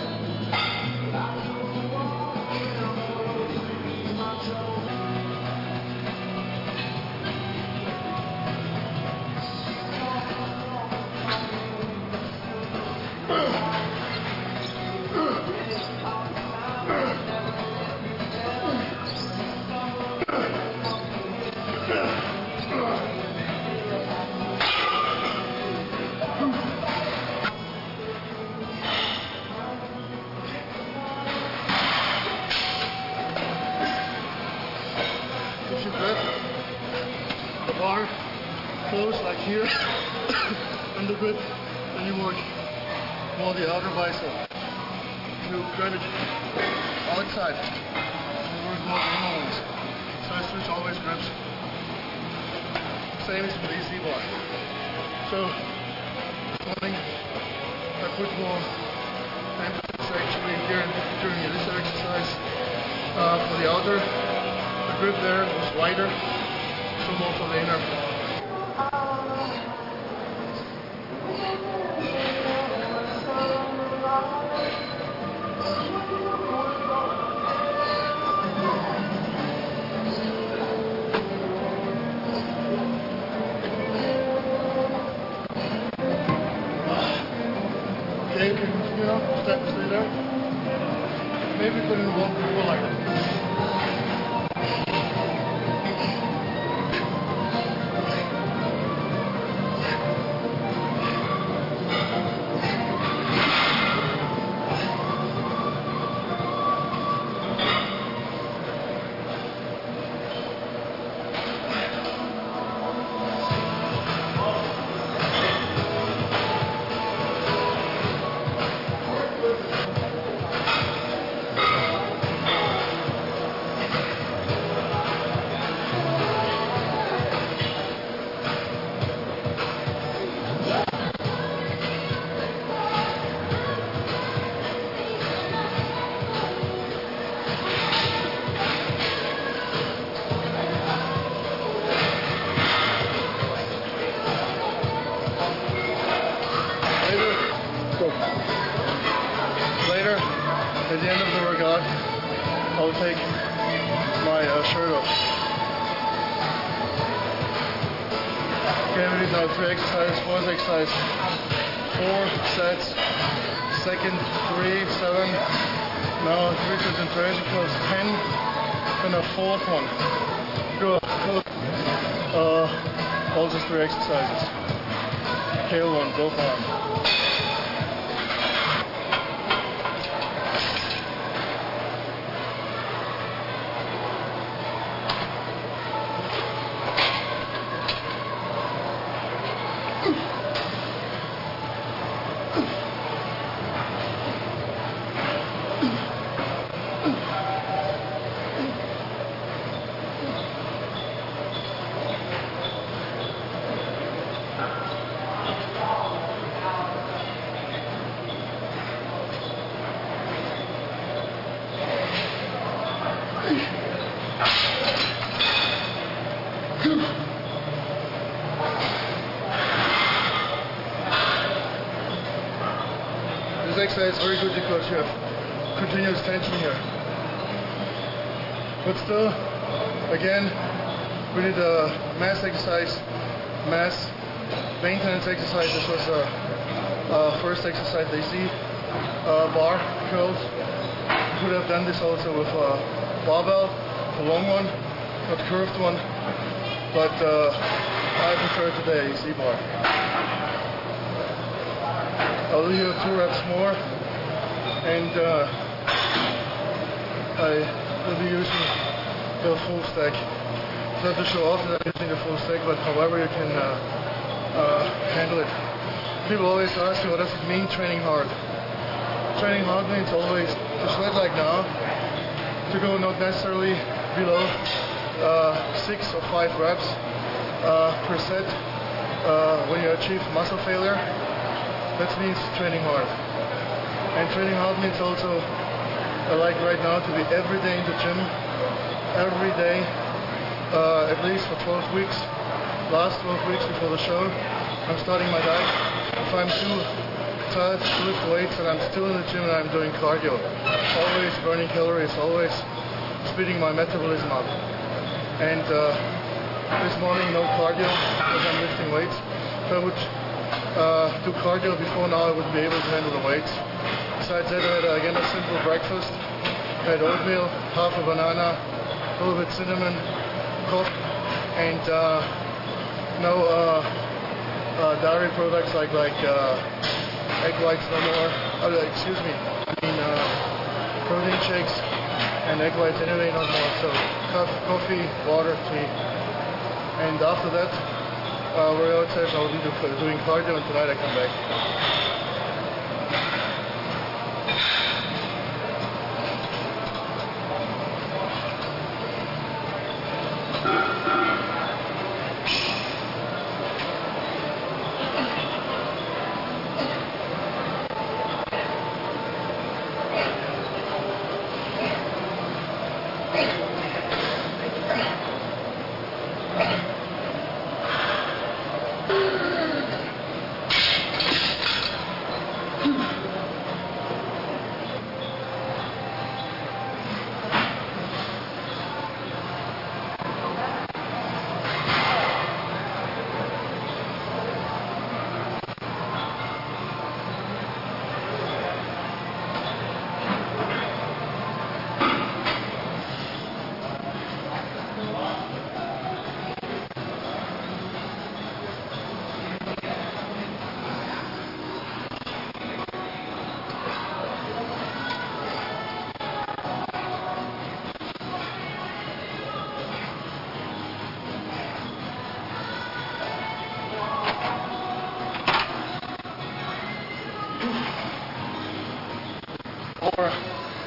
Speaker 1: If you grab the bar close like here and the grip, then you work more the outer bicep. If you grab it outside, you work more the inner ones. So I switch always grips. Same as with the EC bar. So this morning I put more emphasis actually here during this exercise for the outer. The grip there was wider, so more for the inner. Okay, you can continue now, stay there. Maybe put in one before like that. Later, at the end of the workout, I'll take my shirt off. Okay, we did now 3 exercises, 4th exercise, 4 sets, second 3, 7, now 3 sets in trash plus 10, and a 4th one. Go, also 3 exercises. Tail one, both arms. this exercise is very good because you have continuous tension here. But still, again, we did a mass exercise, mass maintenance exercise. This was first exercise they see, bar curls. You could have done this also with a barbell, a long one, not curved one, but I prefer today AC bar. I'll do here 2 reps more, and I will be using the full stack. It's not to show off that I'm using the full stack, but however you can handle it. People always ask me, what does it mean training hard? Training hard means always to sweat like now, to go not necessarily below 6 or 5 reps per set when you achieve muscle failure. That means training hard. And training hard means also, like right now, to be every day in the gym, every day, at least for 12 weeks. Last 12 weeks before the show, I'm starting my diet. If I'm too tired to lift weights and I'm still in the gym and I'm doing cardio, always burning calories, always speeding my metabolism up. And this morning, no cardio because I'm lifting weights. If I would do cardio before now, I wouldn't be able to handle the weights. Besides that, I had again a simple breakfast. I had oatmeal, half a banana, a little bit cinnamon, coffee, and no dairy products like egg whites no more. Protein shakes and egg whites anyway not more. So coffee, water, tea, and after that, we're outside. I'll be doing cardio, and tonight I come back.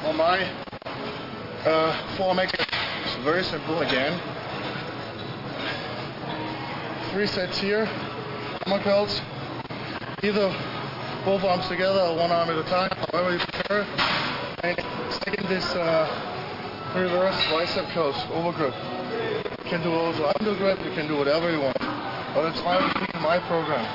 Speaker 1: For my form exercise, it's very simple again. 3 sets here, hammer curls, either both arms together or one arm at a time, however you prefer. And second is reverse bicep curls, overgrip. You can do also undergrip, you can do whatever you want, but it's my program.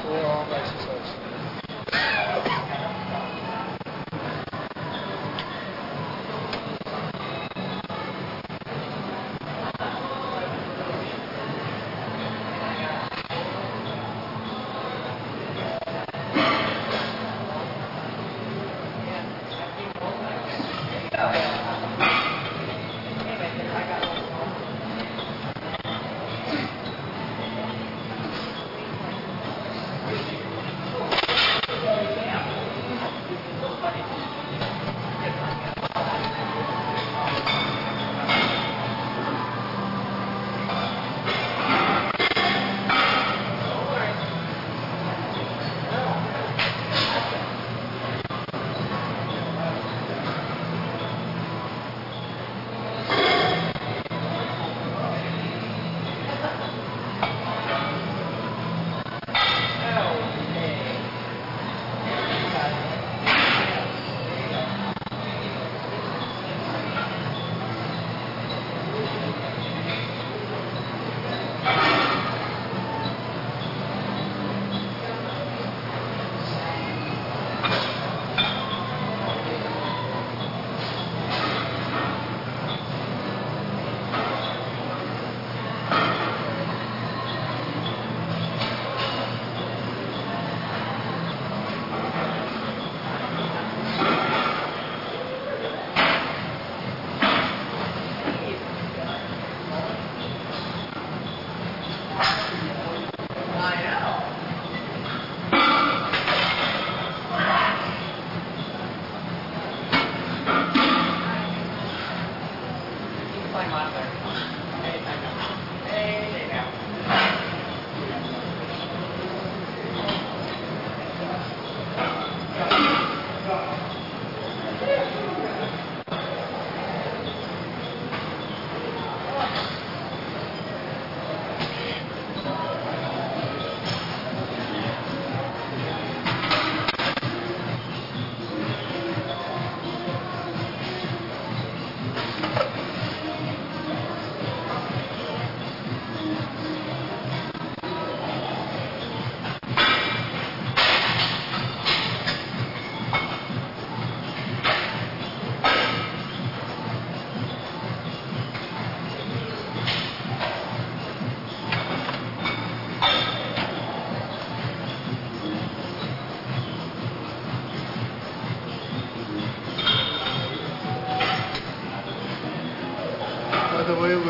Speaker 1: Forearm exercise.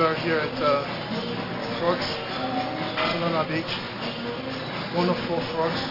Speaker 1: are here at Frogs, Solana Beach, one of 4 frogs.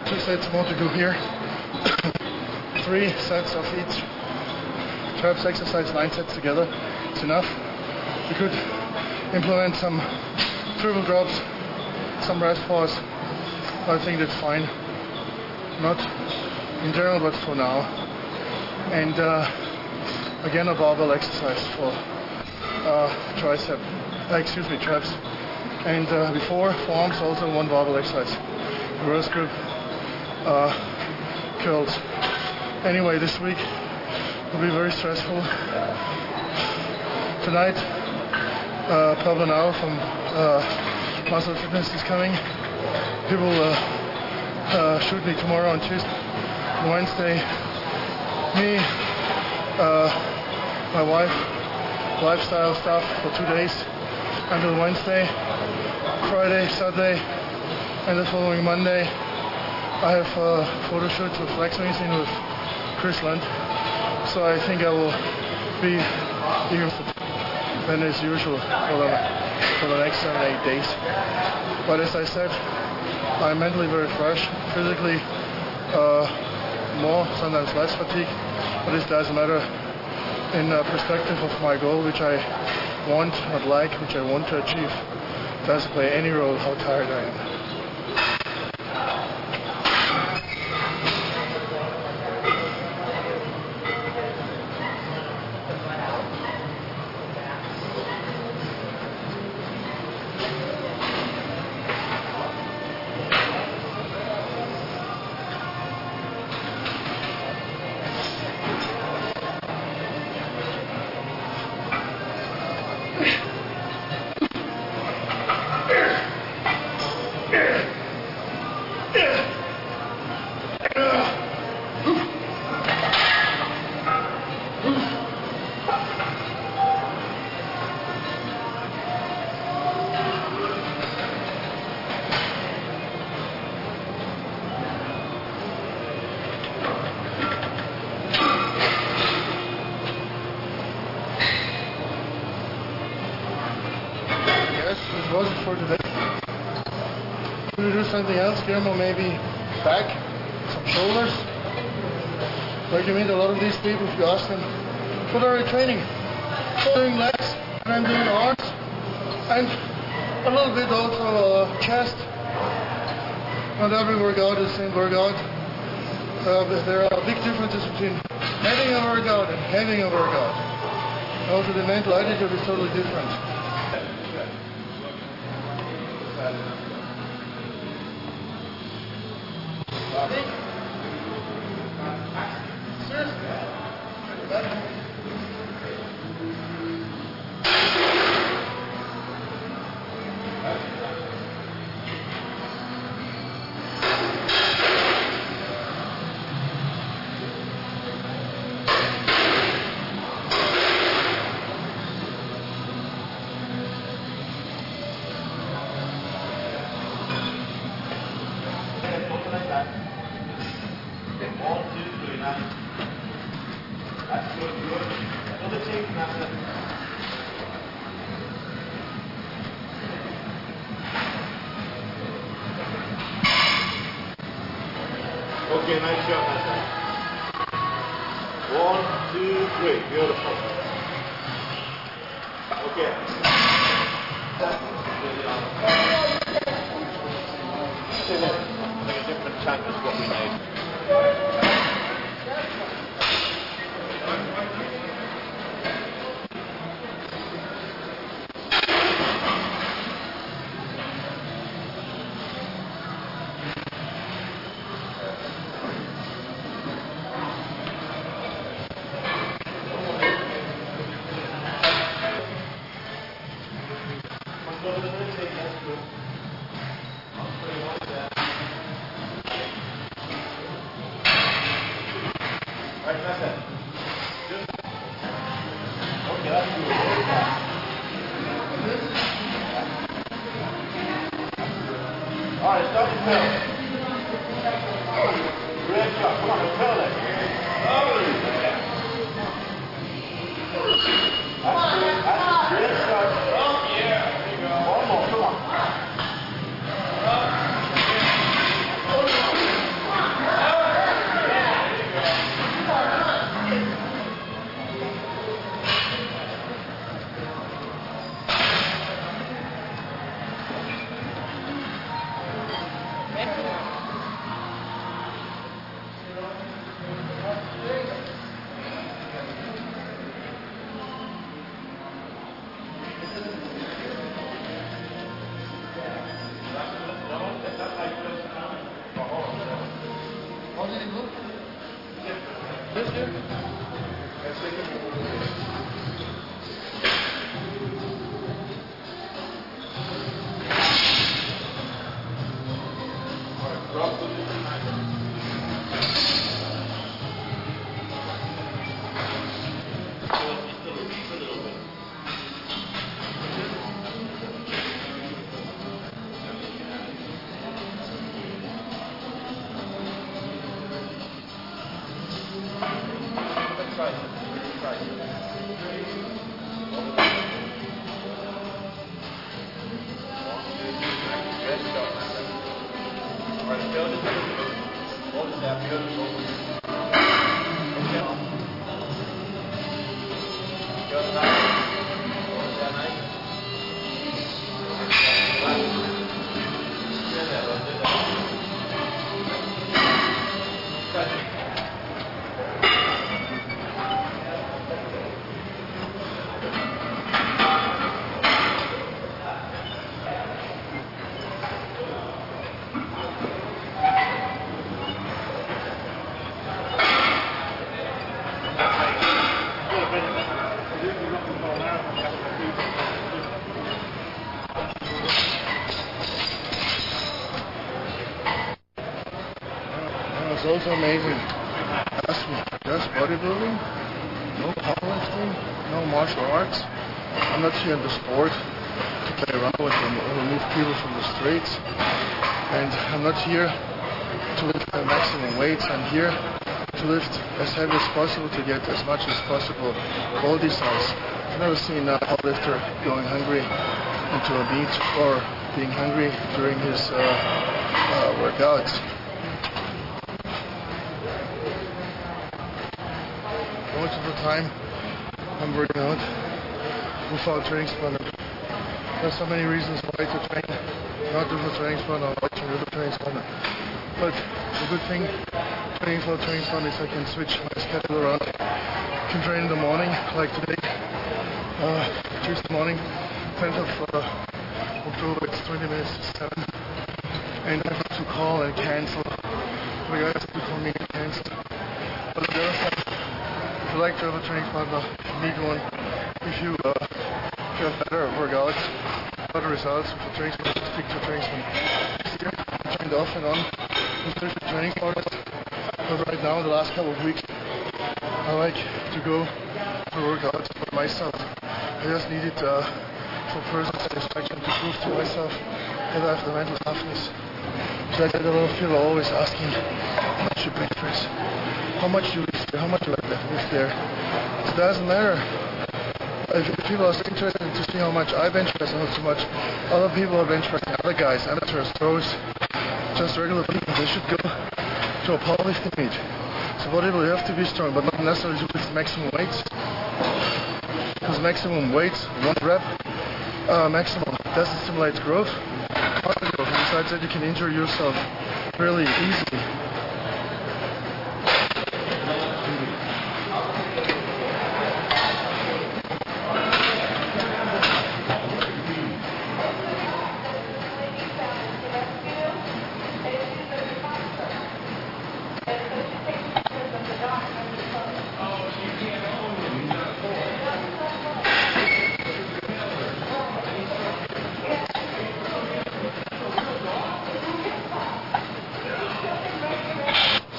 Speaker 1: 2 sets more to do here. 3 sets of each. 12 exercise, 9 sets together. It's enough. You could implement some triple drops, some rest pause. I think that's fine. Not in general, but for now. And again, a barbell exercise for traps. And before forearms, also 1 barbell exercise. Reverse grip, curls. Anyway, this week will be very stressful. Tonight, Pablo now from Muscle Fitness is coming. He will shoot me tomorrow on Tuesday. Wednesday, me, my wife, lifestyle stuff for 2 days until Wednesday. Friday, Saturday, and the following Monday, I have a photo shoot with Flex Magazine with Chris Lund. So I think I will be even than as usual for the next 7-8 days. But as I said, I'm mentally very fresh, physically more, sometimes less fatigue, but this doesn't matter in perspective of my goal, which I want, not like, which I want to achieve. Doesn't play any role how tired I am. Was it for today? Could we do something else, Guillermo? Maybe back, some shoulders? Like you meet a lot of these people, if you ask them, what are you training? I'm doing legs, and I'm doing arms, and a little bit also chest. Not every workout is the same workout. There are big differences between having a workout and having a workout. Also the mental attitude is totally different.
Speaker 3: Okay, nice job, Nasser. 1, 2, 3, beautiful. Okay. I think a different tank is what we need.
Speaker 1: It's also amazing. Just bodybuilding, no powerlifting, no martial arts. I'm not here in the sport to play around with them or remove people from the streets. And I'm not here to lift the maximum weights. I'm here to lift as heavy as possible to get as much as possible body size. I've never seen a powerlifter going hungry into a beach or being hungry during his workouts. Most of the time I'm working out without training plan. There's so many reasons why to train, not with a training plan or watching with a training plan. But the good thing training for a training plan is I can switch my schedule around. I can train in the morning, like today, Tuesday morning, 10th of October, it's 20 minutes to 7. And I have to call and cancel. The guys have to call me and cancel. But on the other side, if you like to have a training partner, you need one. If you have better workouts, better results with a training partner, stick to a training partner. This year, I trained off and on with different training partners. But right now, the last couple of weeks, I like to go for workouts for myself. I just needed for personal satisfaction to prove to myself that I have the mental toughness. So I get a lot of people always asking, how much you bench press? How much you lift there? How much you lift there? It doesn't matter. If people are interested to see how much I bench press and not so much other people are bench pressing, other guys, amateurs, pros, just regular people, they should go to a powerlifting meet. So whatever, you have to be strong, but not necessarily to lift maximum weights. because maximum weight, 1 rep, maximum doesn't stimulate growth. Besides that, you can injure yourself really easily.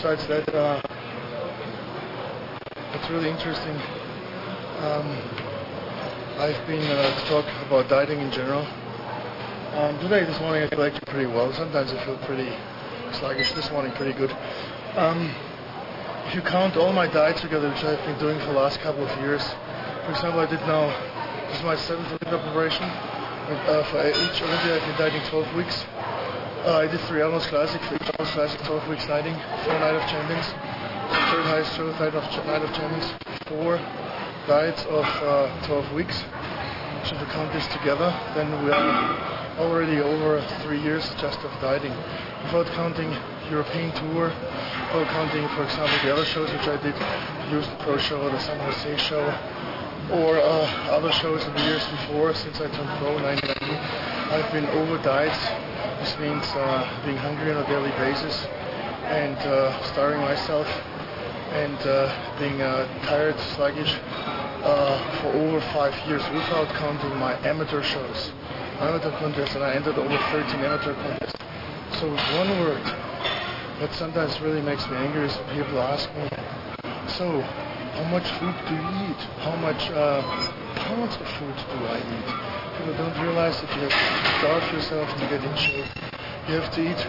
Speaker 1: Besides that, it's really interesting. I've been to talk about dieting in general. Today, this morning, I feel actually pretty well. Sometimes I feel pretty sluggish. This morning, pretty good. If you count all my diets together, which I've been doing for the last couple of years, for example, I did now, this is my 7th Olympia preparation. For each Olympia, I've been dieting 12 weeks. I did 3 Arnold's Classic, for each Arnold's Classic 12 weeks dieting, 4 Night of Champions, 3rd highest show, Night of Champions, 4 diets of 12 weeks. So if we count this together, then we are already over 3 years just of dieting. Without counting European tour, without counting, for example, the other shows which I did, the Houston Pro Show, the San Jose Show, or other shows in the years before, since I turned pro in 1990, I've been over diets. This means being hungry on a daily basis and starving myself and being tired, sluggish for over 5 years without counting my amateur shows, amateur contests, and I entered over 13 amateur contests. So with one word that sometimes really makes me angry is when people ask me, so how much food do you eat? How much pounds of food do I eat? People don't realize that you have to starve yourself to get in shape. You have to eat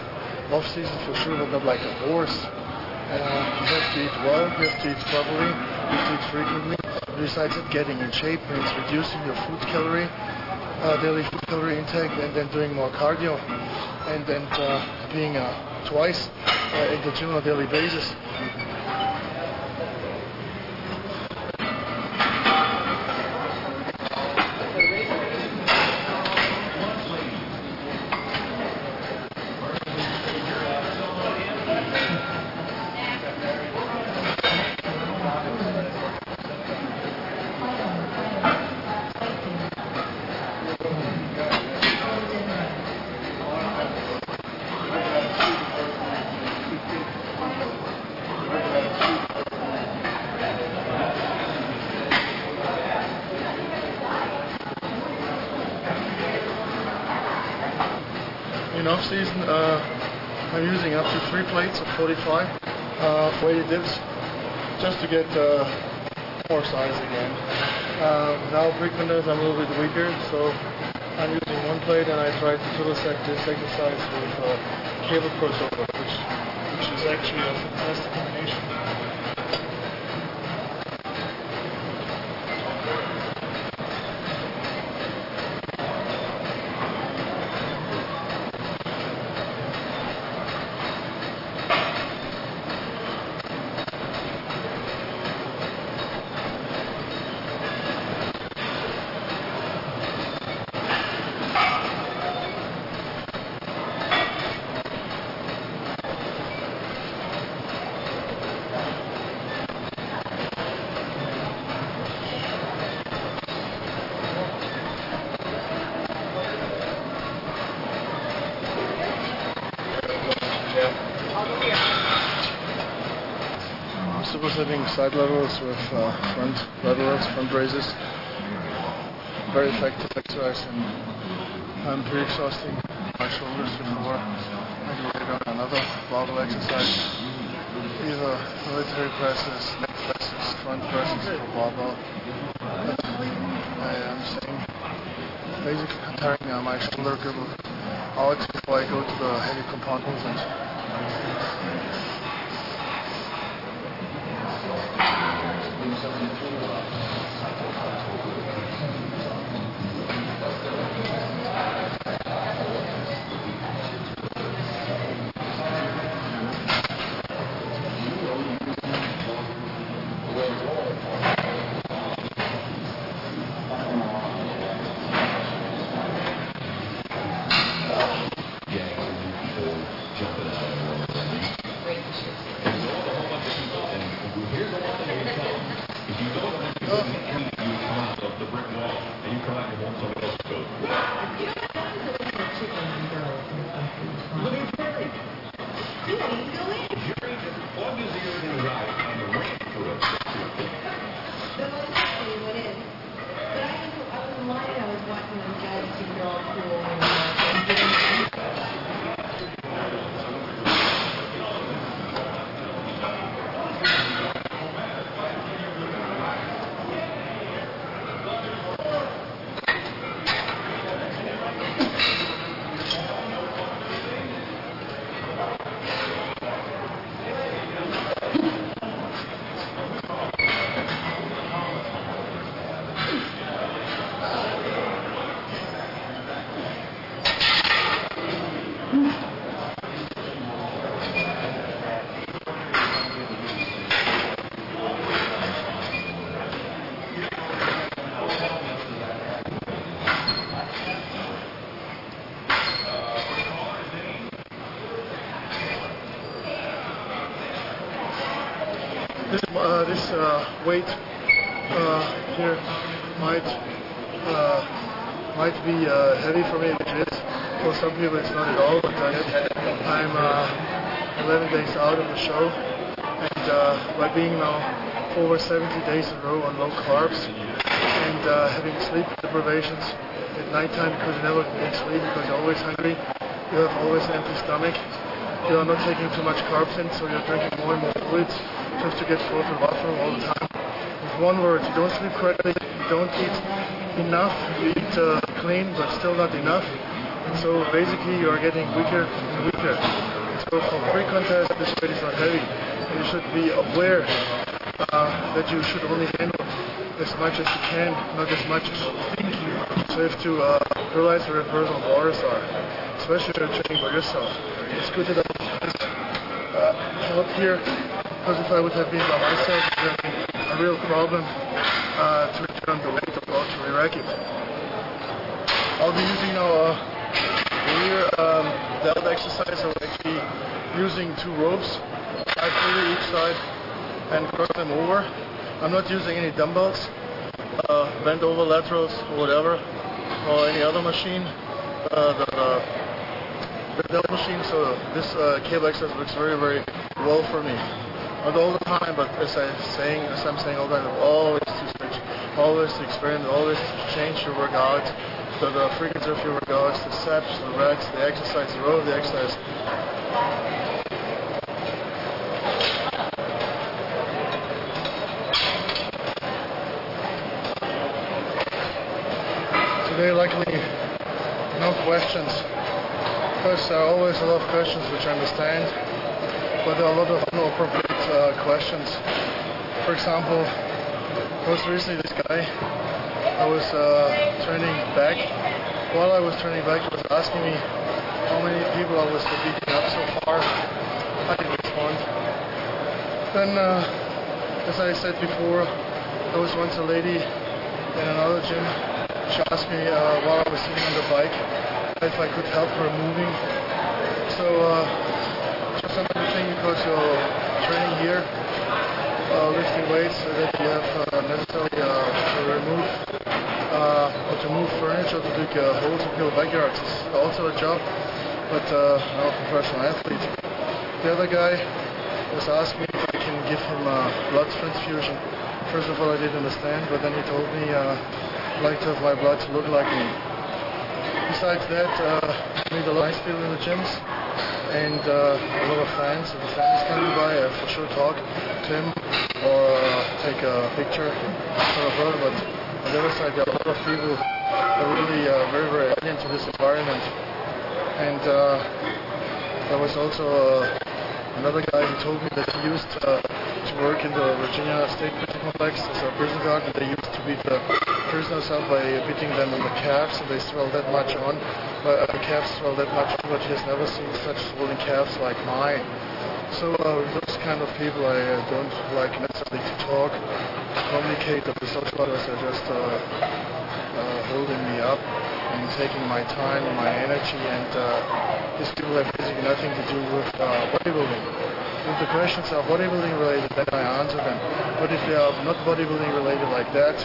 Speaker 1: off season for sure, but not like a horse. You have to eat well, you have to eat properly, you have to eat frequently. Besides that, getting in shape means reducing your daily food calorie intake, and then doing more cardio, and then being twice in the gym on a daily basis. In off season, I'm using up to 3 plates of 45 weighted dips just to get more size again. Now pre-contest I'm a little bit weaker, so I'm using 1 plate and I try to subset this exercise with cable crossover, which is actually a fantastic combination. Supersetting side laterals with front laterals, front raises. Very effective exercise, and pretty exhausting. My shoulders before I do later on another barbell exercise. Either military presses, neck presses, front presses for barbell. I am saying basically tiring my shoulder girdle out before I go to the heavy compound movement. This weight here might be heavy for me, which is. For some people it's not at all, but I'm 11 days out of the show, and by being now over 70 days in a row on low carbs and having sleep deprivations at nighttime because you never get sleep because you're always hungry, you have always an empty stomach, you are not taking too much carbs in, so you're drinking more and more fluids just to get full to the bathroom all the time. With one word, you don't sleep correctly, you don't eat enough, you eat clean but still not enough, and so basically you are getting weaker and weaker. So for pre-contest this weight is not heavy, and you should be aware that you should only handle as much as you can, not as much as you think. So you have to realize where your personal borders are, especially when you're training by yourself. It's good that I have help here, because if I would have been by myself, it would have been a real problem to return the weight or to re-rack it. I'll be using now rear delt exercise. I'm actually using 2 ropes, 5 pulley each side, and cross them over. I'm not using any dumbbells, bent over laterals or whatever, or any other machine. The delt machine, so this cable exercise works very, very well for me. Not all the time, but as I'm saying all the time, always to switch, always to experiment, always to change your workout, the frequency of your workouts, the steps, the reps, the exercise, the row of the exercise. Today, luckily, no questions. Because there are always a lot of questions which I understand, but there are a lot of inappropriate questions. For example, most recently this guy, I was turning back. While I was turning back, he was asking me how many people I was beating up so far. I didn't respond. Then, as I said before, there was once a lady in another gym. She asked me while I was sitting on the bike if I could help her moving. So just another thing, because you're training here, lifting weights, that you have necessarily to remove or to move furniture, to dig holes in people's backyards. It's also a job, but I'm a professional athlete. The other guy was asking me if I can give him a blood transfusion. First of all, I didn't understand, but then he told me I'd like to have my blood to look like me. Besides that, I meet a lot of nice people in the gyms, and a lot of fans. If a fan is coming by, I for sure talk to him or take a picture for a photo. But on the other side, there are a lot of people that are really very, very alien to this environment. And there was also another guy who told me that he used to work in the Virginia State Prison Complex as a prison guard, and they used to beat the prisoners up by beating them on the calves, and they swell that much on. But the calves swell that much on, but he has never seen such swollen calves like mine. So those kind of people I don't like necessarily to talk, to communicate. The social others are just holding me up and taking my time and my energy, and these people have basically nothing to do with bodybuilding. If the questions are bodybuilding related, then I answer them. But if they are not bodybuilding related like that,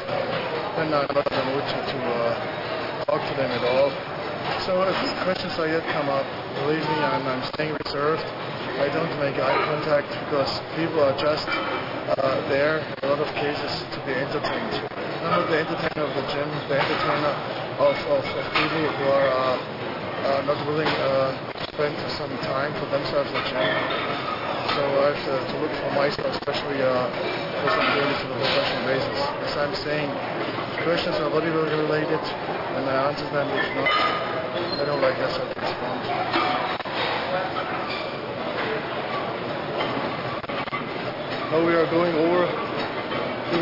Speaker 1: then I'm not in the mood to
Speaker 8: to them at all. So if questions are yet come up, believe me, I'm staying reserved. I don't make eye contact because people are just there, in a lot of cases, to be entertained. I'm not the entertainer of the gym, the entertainer of people who are not willing to spend some time for themselves in the gym. So I have to look for myself, especially because I'm doing this on a professional basis. As I'm saying, if questions are bodybuilding related, and I answer them. If not, I don't like this, I have to respond. Now we are going over to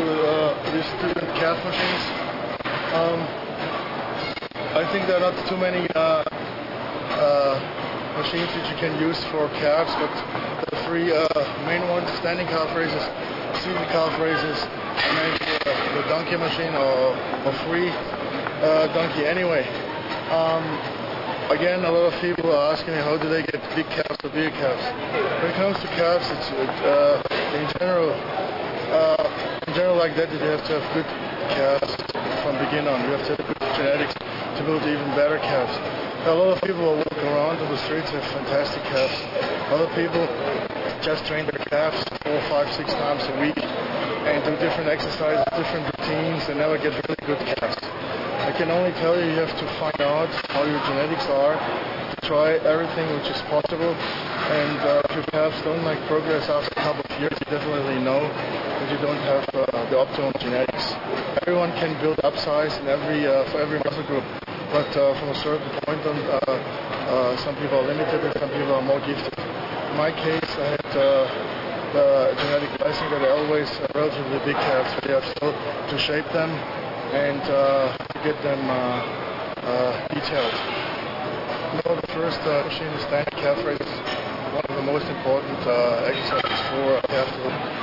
Speaker 8: these student calf machines. I think there are not too many machines that you can use for calves, but the three main ones: standing calf raises, seated calf raises, and maybe the donkey machine or free donkey anyway. Again, a lot of people are asking me, how do they get big calves or bigger calves? When it comes to calves, it's in general like that, you have to have good calves from begin on. You have to have good genetics to build even better calves. A lot of people are walking around on the streets with fantastic calves. Other people just train their calves 4, 5, 6 times a week and do different exercises, different routines, and never get really good calves. I can only tell you, you have to find out how your genetics are, to try everything which is possible, and if your calves don't make progress after a couple of years, you definitely know that you don't have the optimum genetics. Everyone can build upsize in for every muscle group, but from a certain point on, some people are limited and some people are more gifted. In my case, I had the genetic blessing that I always relatively big calves, so you have still to shape them and to get them detailed. Now the first machine is standing calf raises, one of the most important exercises for calf development.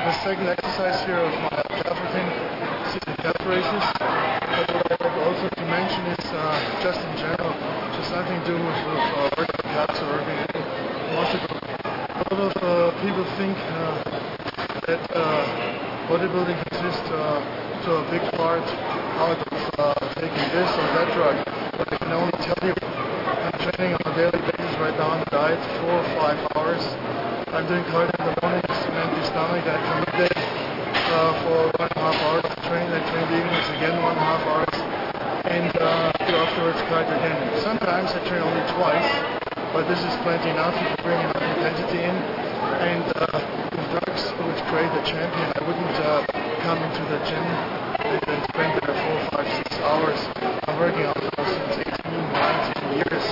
Speaker 8: The second exercise here of my calf routine, seated calf raises. But what I like also to mention is just in general, just nothing to do with working calves or working muscle group. A lot of people think that bodybuilding consists to a big part out of taking this or that drug. But I can only tell you, I'm training on a daily basis right now on the diet, 4 or 5 hours. I'm doing cardio in the mornings and empty stomach. I come midday for 1.5 hours of training. I train the evenings again 1.5 hours, and afterwards cardio again. Sometimes I train only twice, but this is plenty enough. You can bring enough intensity in, and with drugs which create a champion, I wouldn't come into the gym and then spend there 4, 5, 6 hours. I'm working out since 18, 19 years.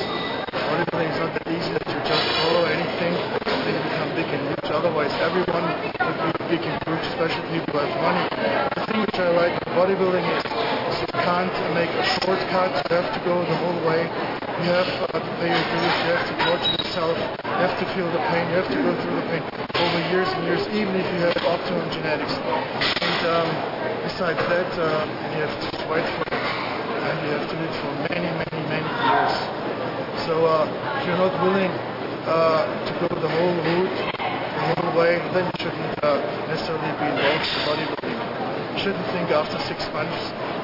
Speaker 8: Bodybuilding is not that easy that you just follow anything and then you become big and huge. Otherwise, everyone would be big and huge, especially people who have money. The thing which I like in bodybuilding is you can't make a shortcut. You have to go the whole way. You have to pay your dues. You have to torture yourself. You have to feel the pain. You have to go through the pain over years and years, even if you have optimum genetics. And besides that, you have to sweat for it, and you have to do it for many, many, many years. So if you're not willing to go the whole route, the whole way, then you shouldn't necessarily be involved in bodybuilding. You shouldn't think after 6 months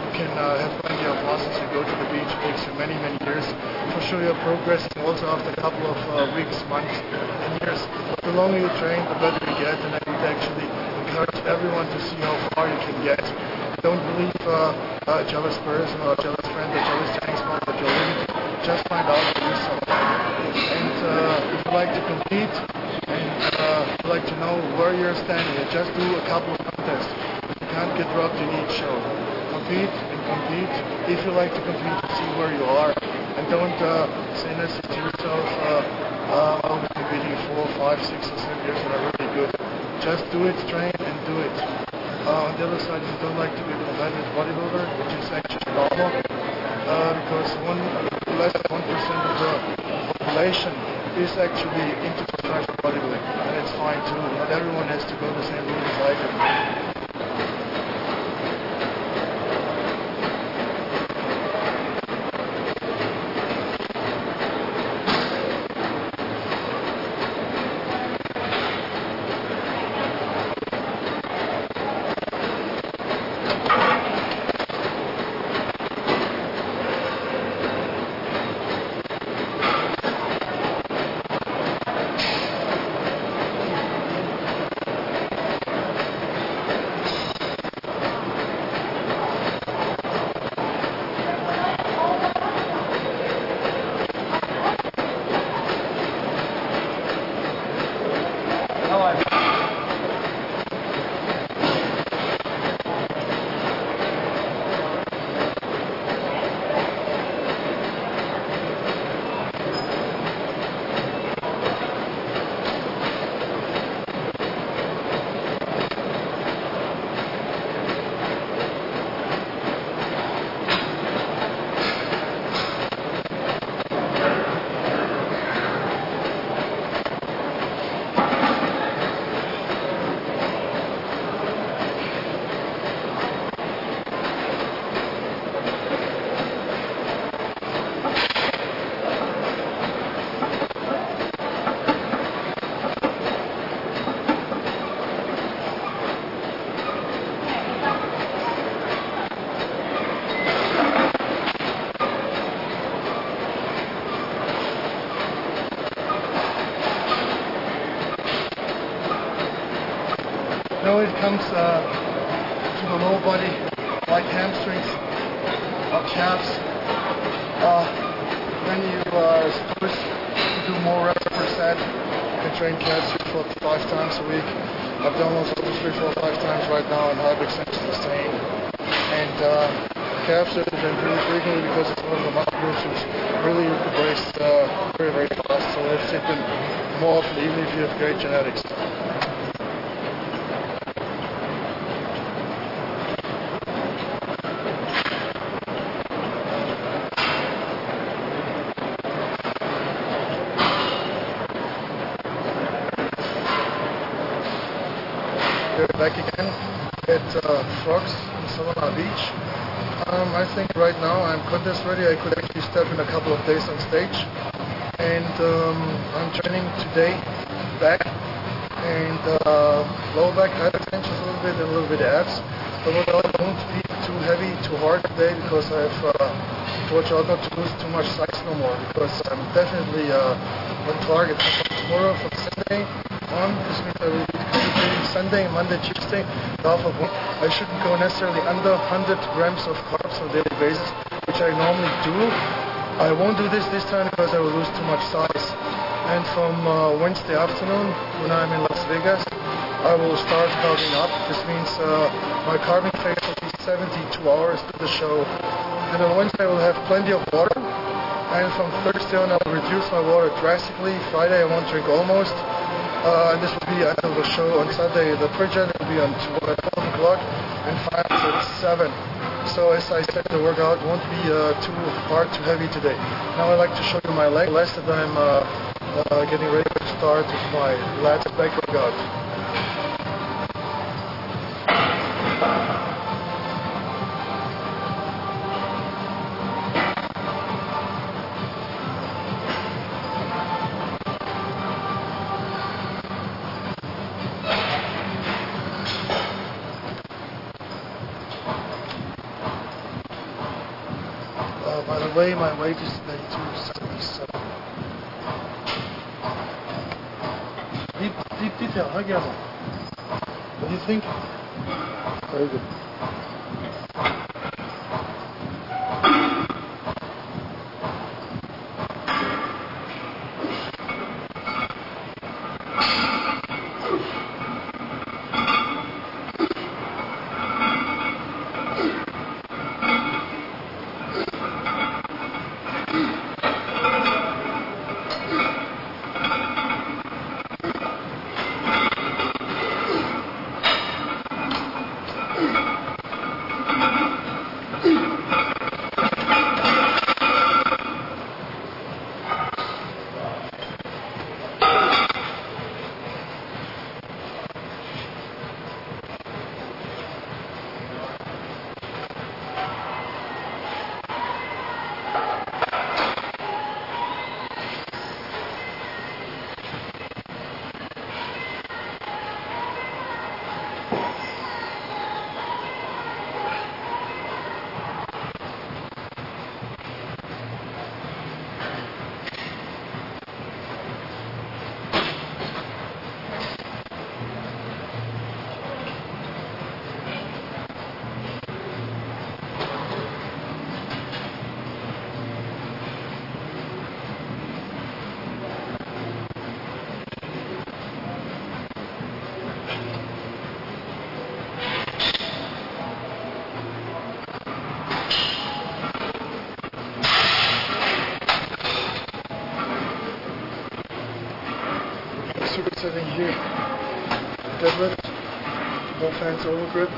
Speaker 8: you can have plenty of muscles and go to the beach. It takes you many, many years. For sure you're progressing also after a couple of weeks, months, and years. But the longer you train, the better you get, and I would actually encourage everyone to see how far you can get. Don't believe a jealous person or a jealous friend or a jealous training sponsor that you're limited. Just find out for yourself. And if you like to compete and like to know where you're standing, just do a couple of contests. If you can't get dropped in each show, compete and compete. If you like to compete, see where you are. And don't say necessarily to yourself, I'll be competing 4, 5, 6 or 7 years that are really good. Just do it, train and do it. On the other side, if you don't like to be a competitive bodybuilder, which is actually normal, because less than 1% of the population is actually into professional bodybuilding, and it's fine too. Not everyone has to go the same route as I do. Now it comes to the lower body, like hamstrings or calves. When you are supposed to do more reps per set, you can train calves 3, 4, 5 times a week. Abdominals 3, 4, 5 times right now, and high extension the same. And calves are done really frequently because it's one of the muscle groups which really breaks very, very fast. So we have to hit them more often, even if you have great genetics. Back again at Frogs in Solana Beach. I think right now I'm contest ready. I could actually step in a couple of days on stage, and I'm training today back and lower back, high extensions a little bit abs. But I won't be too heavy, too hard today because I have to watch out not to lose too much size no more, because I'm definitely on target tomorrow for Sunday on. This means I will be Sunday, Monday, Tuesday, I shouldn't go necessarily under 100 grams of carbs on a daily basis, which I normally do. I won't do this time because I will lose too much size. And from Wednesday afternoon, when I'm in Las Vegas, I will start carving up. This means my carving phase will be 72 hours to the show. And on Wednesday I will have plenty of water. And from Thursday on I will reduce my water drastically. Friday I won't drink almost. And this will be until the show on Sunday. The pre-gen will be on 12 o'clock and finals at 7. So as I said, the workout won't be too hard, too heavy today. Now I'd like to show you my leg. Last that I'm getting ready to start with my lats and back workout. By the way, my weight is 277. Deep detail, huh, Guillermo? What do you think? Very good. deadlift, no fancy over grip,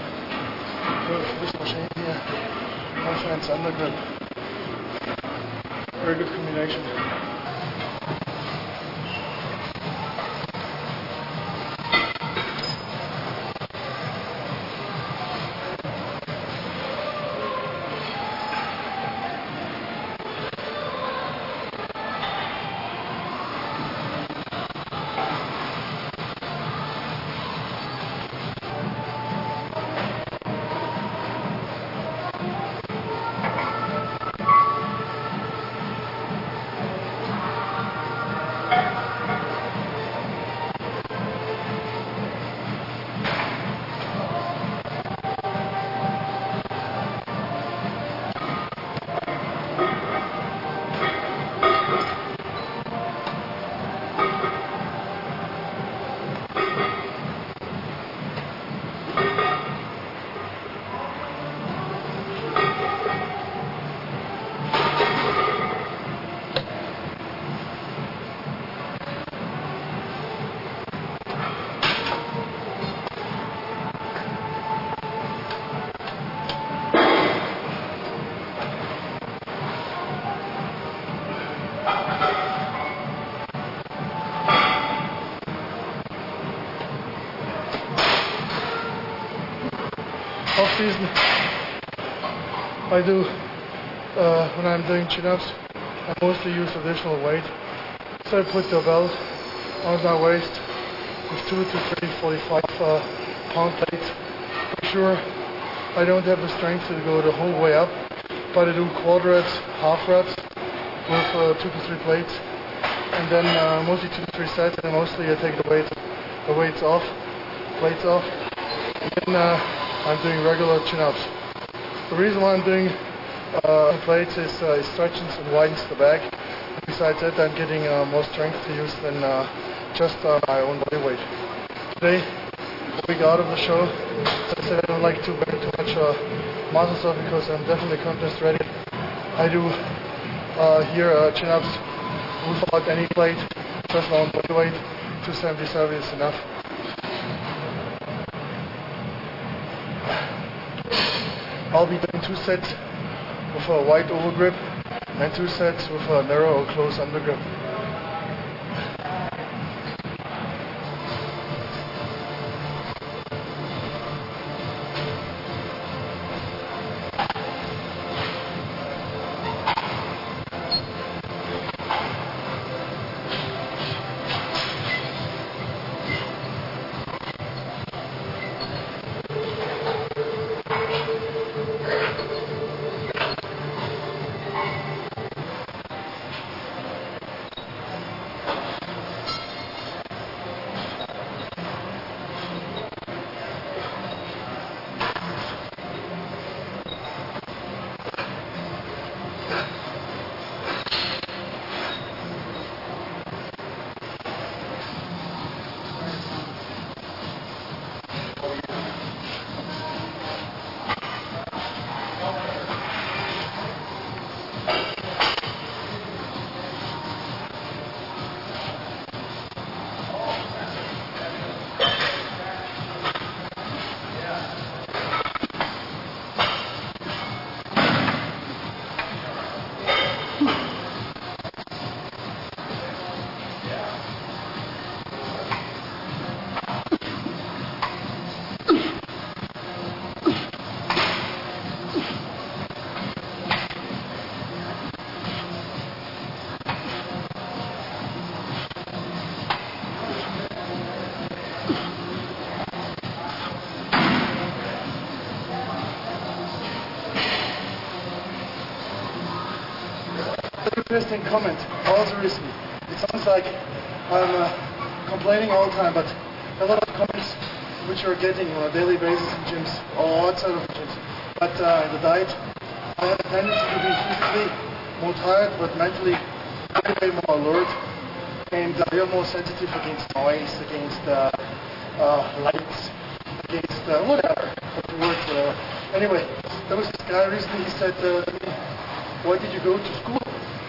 Speaker 8: this machine here, no fancy under grip. Very good combination. Off season, I do, when I'm doing chin-ups, I mostly use additional weight. So I put the belt on my waist with 2 to 3 45 pound plates. For sure, I don't have the strength to go the whole way up, but I do quad reps, half reps with 2 to 3 plates, and then mostly 2 to 3 sets, and mostly I take the weights off, plates off, and then I'm doing regular chin-ups. The reason why I'm doing plates is it stretches and widens the back. Besides that, I'm getting more strength to use than just my own body weight. Today, a week out of the show, as I said, I don't like to burn too much muscle stuff because I'm definitely contest ready. I do here chin-ups without any plate, just my own body weight. 277 is enough. I'll be doing 2 sets with a wide overgrip and 2 sets with a narrow or close undergrip. Interesting comment, also recently. It sounds like I'm complaining all the time, but a lot of comments which you're getting on a daily basis in gyms or outside of the gyms. But in the diet, I have a tendency to be physically more tired, but mentally way more alert, and you're more sensitive against noise, against lights, against whatever. Anyway, there was this guy recently, he said to me, why did you go to school?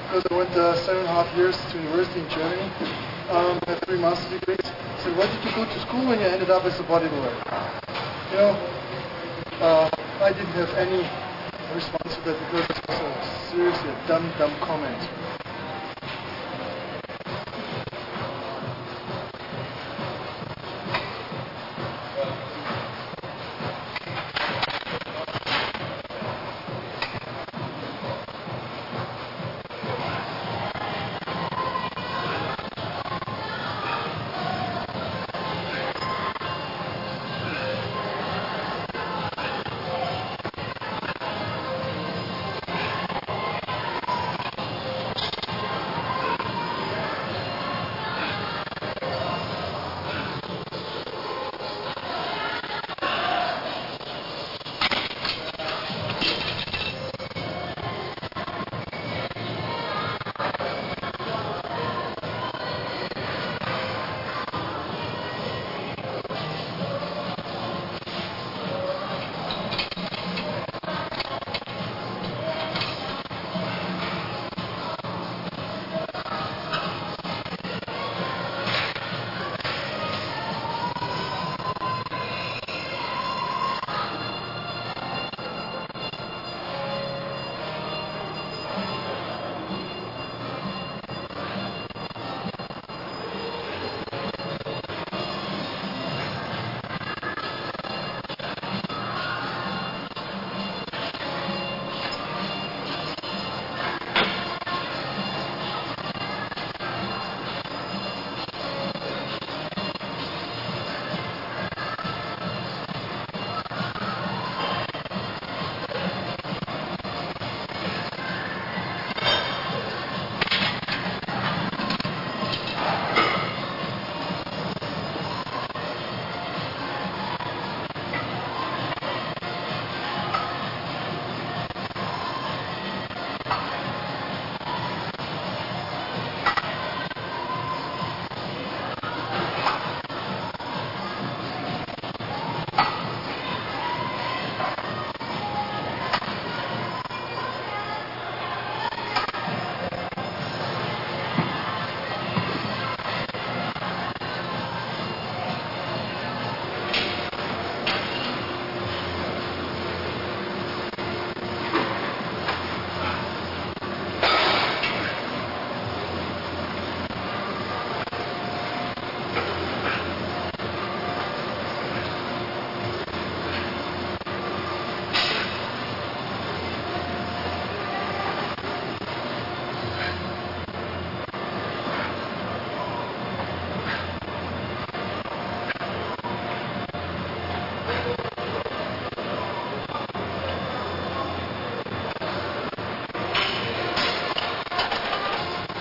Speaker 8: Because I went 7.5 years to university in Germany, have 3 master's degrees. So why did you go to school when you ended up as a bodybuilder? You know, I didn't have any response to that because it was seriously a dumb comment.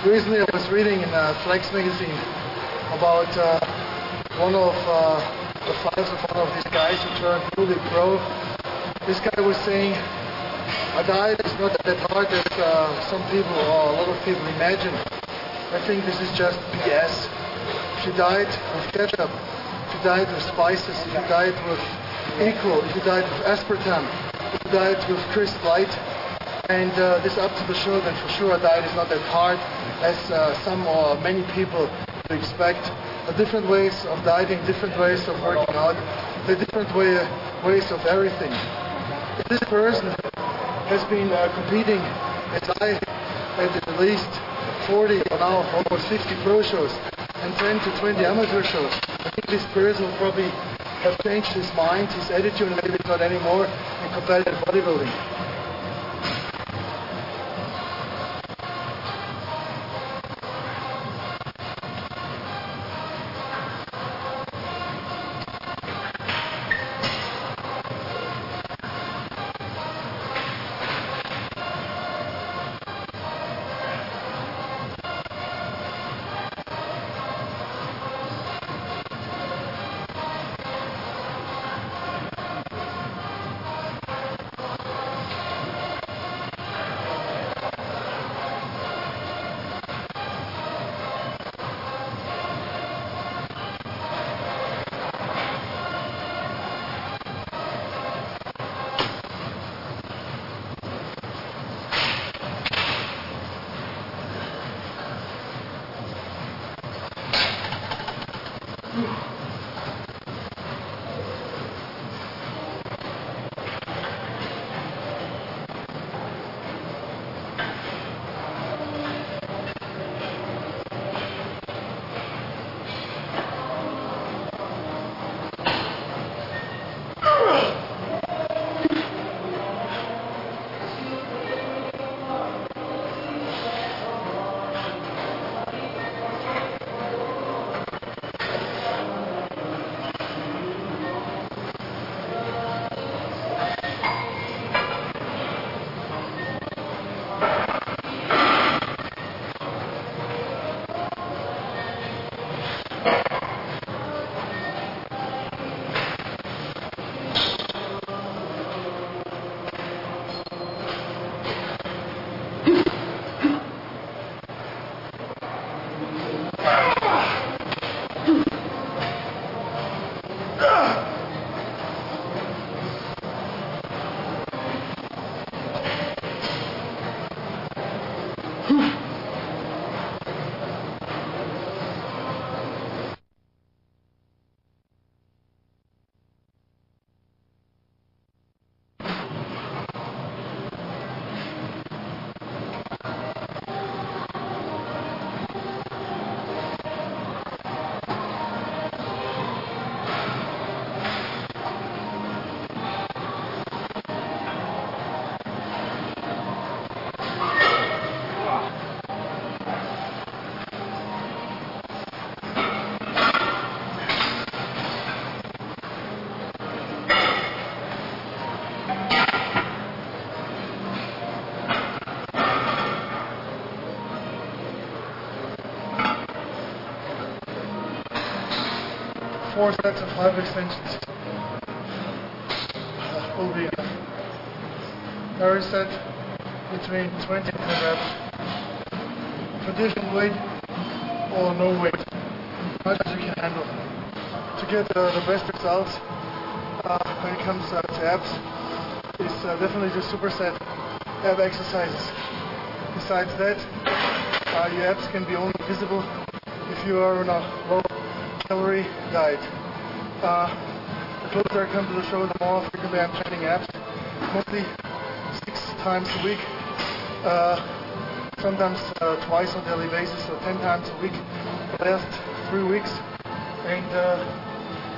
Speaker 8: Recently I was reading in Flex magazine about one of the files of one of these guys who turned fully pro. This guy was saying, a diet is not that hard as some people or a lot of people imagine. I think this is just BS. If you diet with ketchup, if you diet with spices, if you diet with equal, if you diet with aspartame, if you diet with crisp light, and this up to the show, then for sure a diet is not that hard as some or many people expect. Different ways of dieting, different ways of working out, the different ways of everything. If this person has been competing as I at least 40 or now almost 50 pro shows and 10 to 20 amateur shows, I think this person will probably have changed his mind, his attitude, and maybe not anymore in competitive bodybuilding. 4 sets of 5 extensions will be enough. Every set between 20 and 10 reps. Traditional weight or no weight, much as you can handle. To get the best results when it comes to abs is definitely the superset ab exercises. Besides that, your abs can be only visible if you are on a low calorie diet. The closer I come to the show, the more frequently I'm training abs, mostly 6 times a week, sometimes twice on a daily basis, so 10 times a week the last 3 weeks. And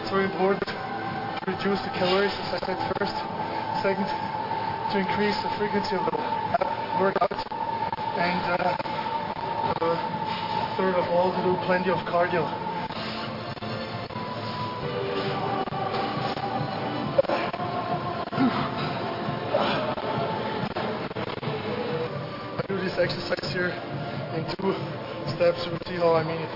Speaker 8: it's very important to reduce the calories, as I said first. Second, to increase the frequency of the ab workouts. And third of all, to do plenty of cardio. I do this exercise here in 2 steps. You'll see how I mean it.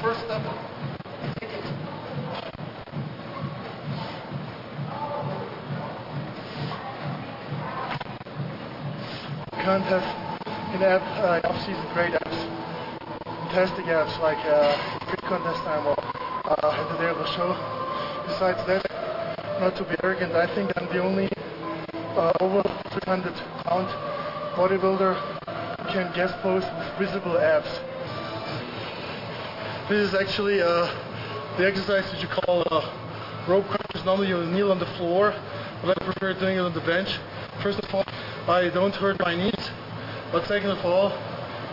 Speaker 8: First step. You can't have in off-season great abs, fantastic abs like fit contest time or at the day of the show. Besides that, not to be arrogant, I think I'm the only over 300 pound bodybuilder who can guest pose with visible abs. This is actually the exercise that you call rope crunches. Normally you kneel on the floor, but I prefer doing it on the bench. First of all, I don't hurt my knees, but second of all,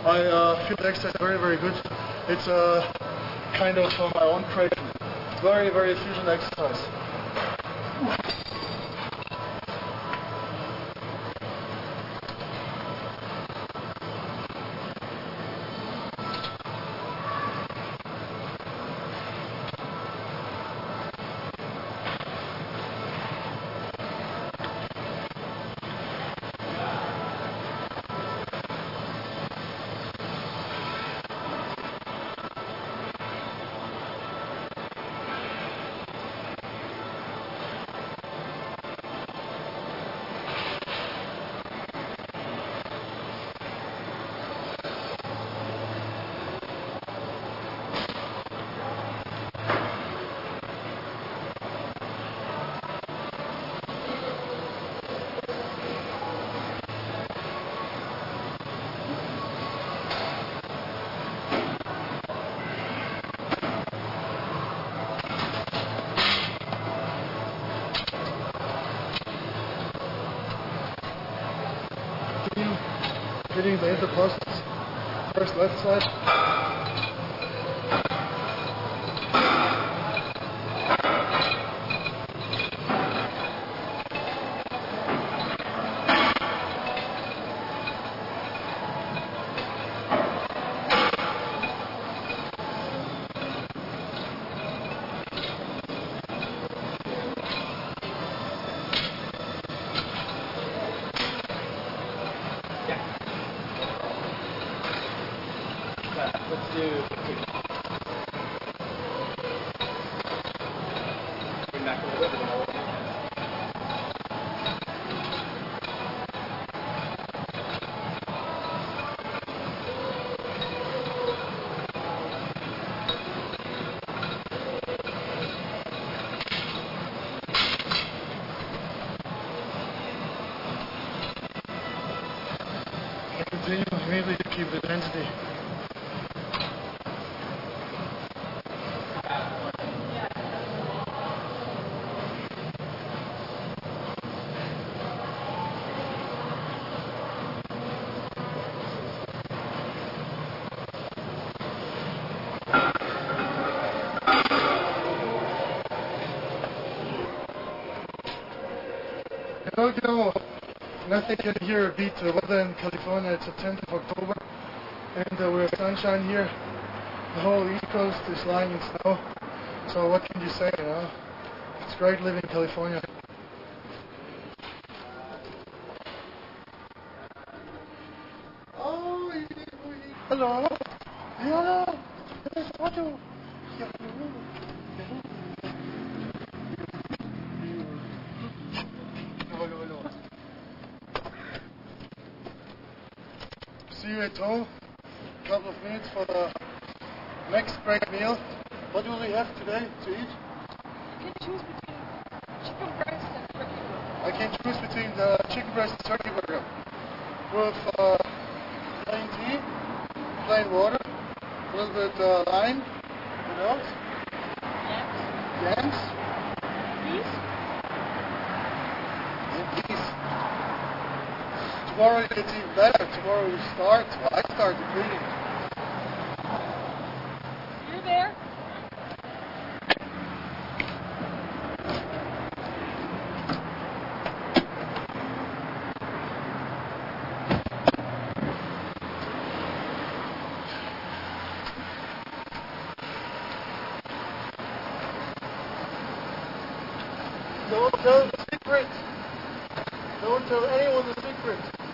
Speaker 8: I feel the exercise very, very good. It's kind of my own creation. Very, very efficient exercise. Hitting the intercostals, first left side. Let's do bring back a little bit. And continue immediately to keep the density. You know, nothing can here beat the weather in California. It's the 10th of October, and we have sunshine here. The whole East Coast is lying in snow. So what can you say, you know? It's great living in California. Oh, hello. Hello. There's a photo. See you at home. A couple of minutes for the next break meal. What will we have today to eat?
Speaker 2: You can choose between chicken breast and turkey burger.
Speaker 8: I can choose between the chicken breast and turkey burger with plain tea, plain water, a little bit lime. What else? Yams.
Speaker 2: Peas.
Speaker 8: And peas. Tomorrow it's even better. Tomorrow we start. Well, I start the cleaning.
Speaker 2: You're there.
Speaker 8: Don't tell the secret. Don't tell anyone the secret.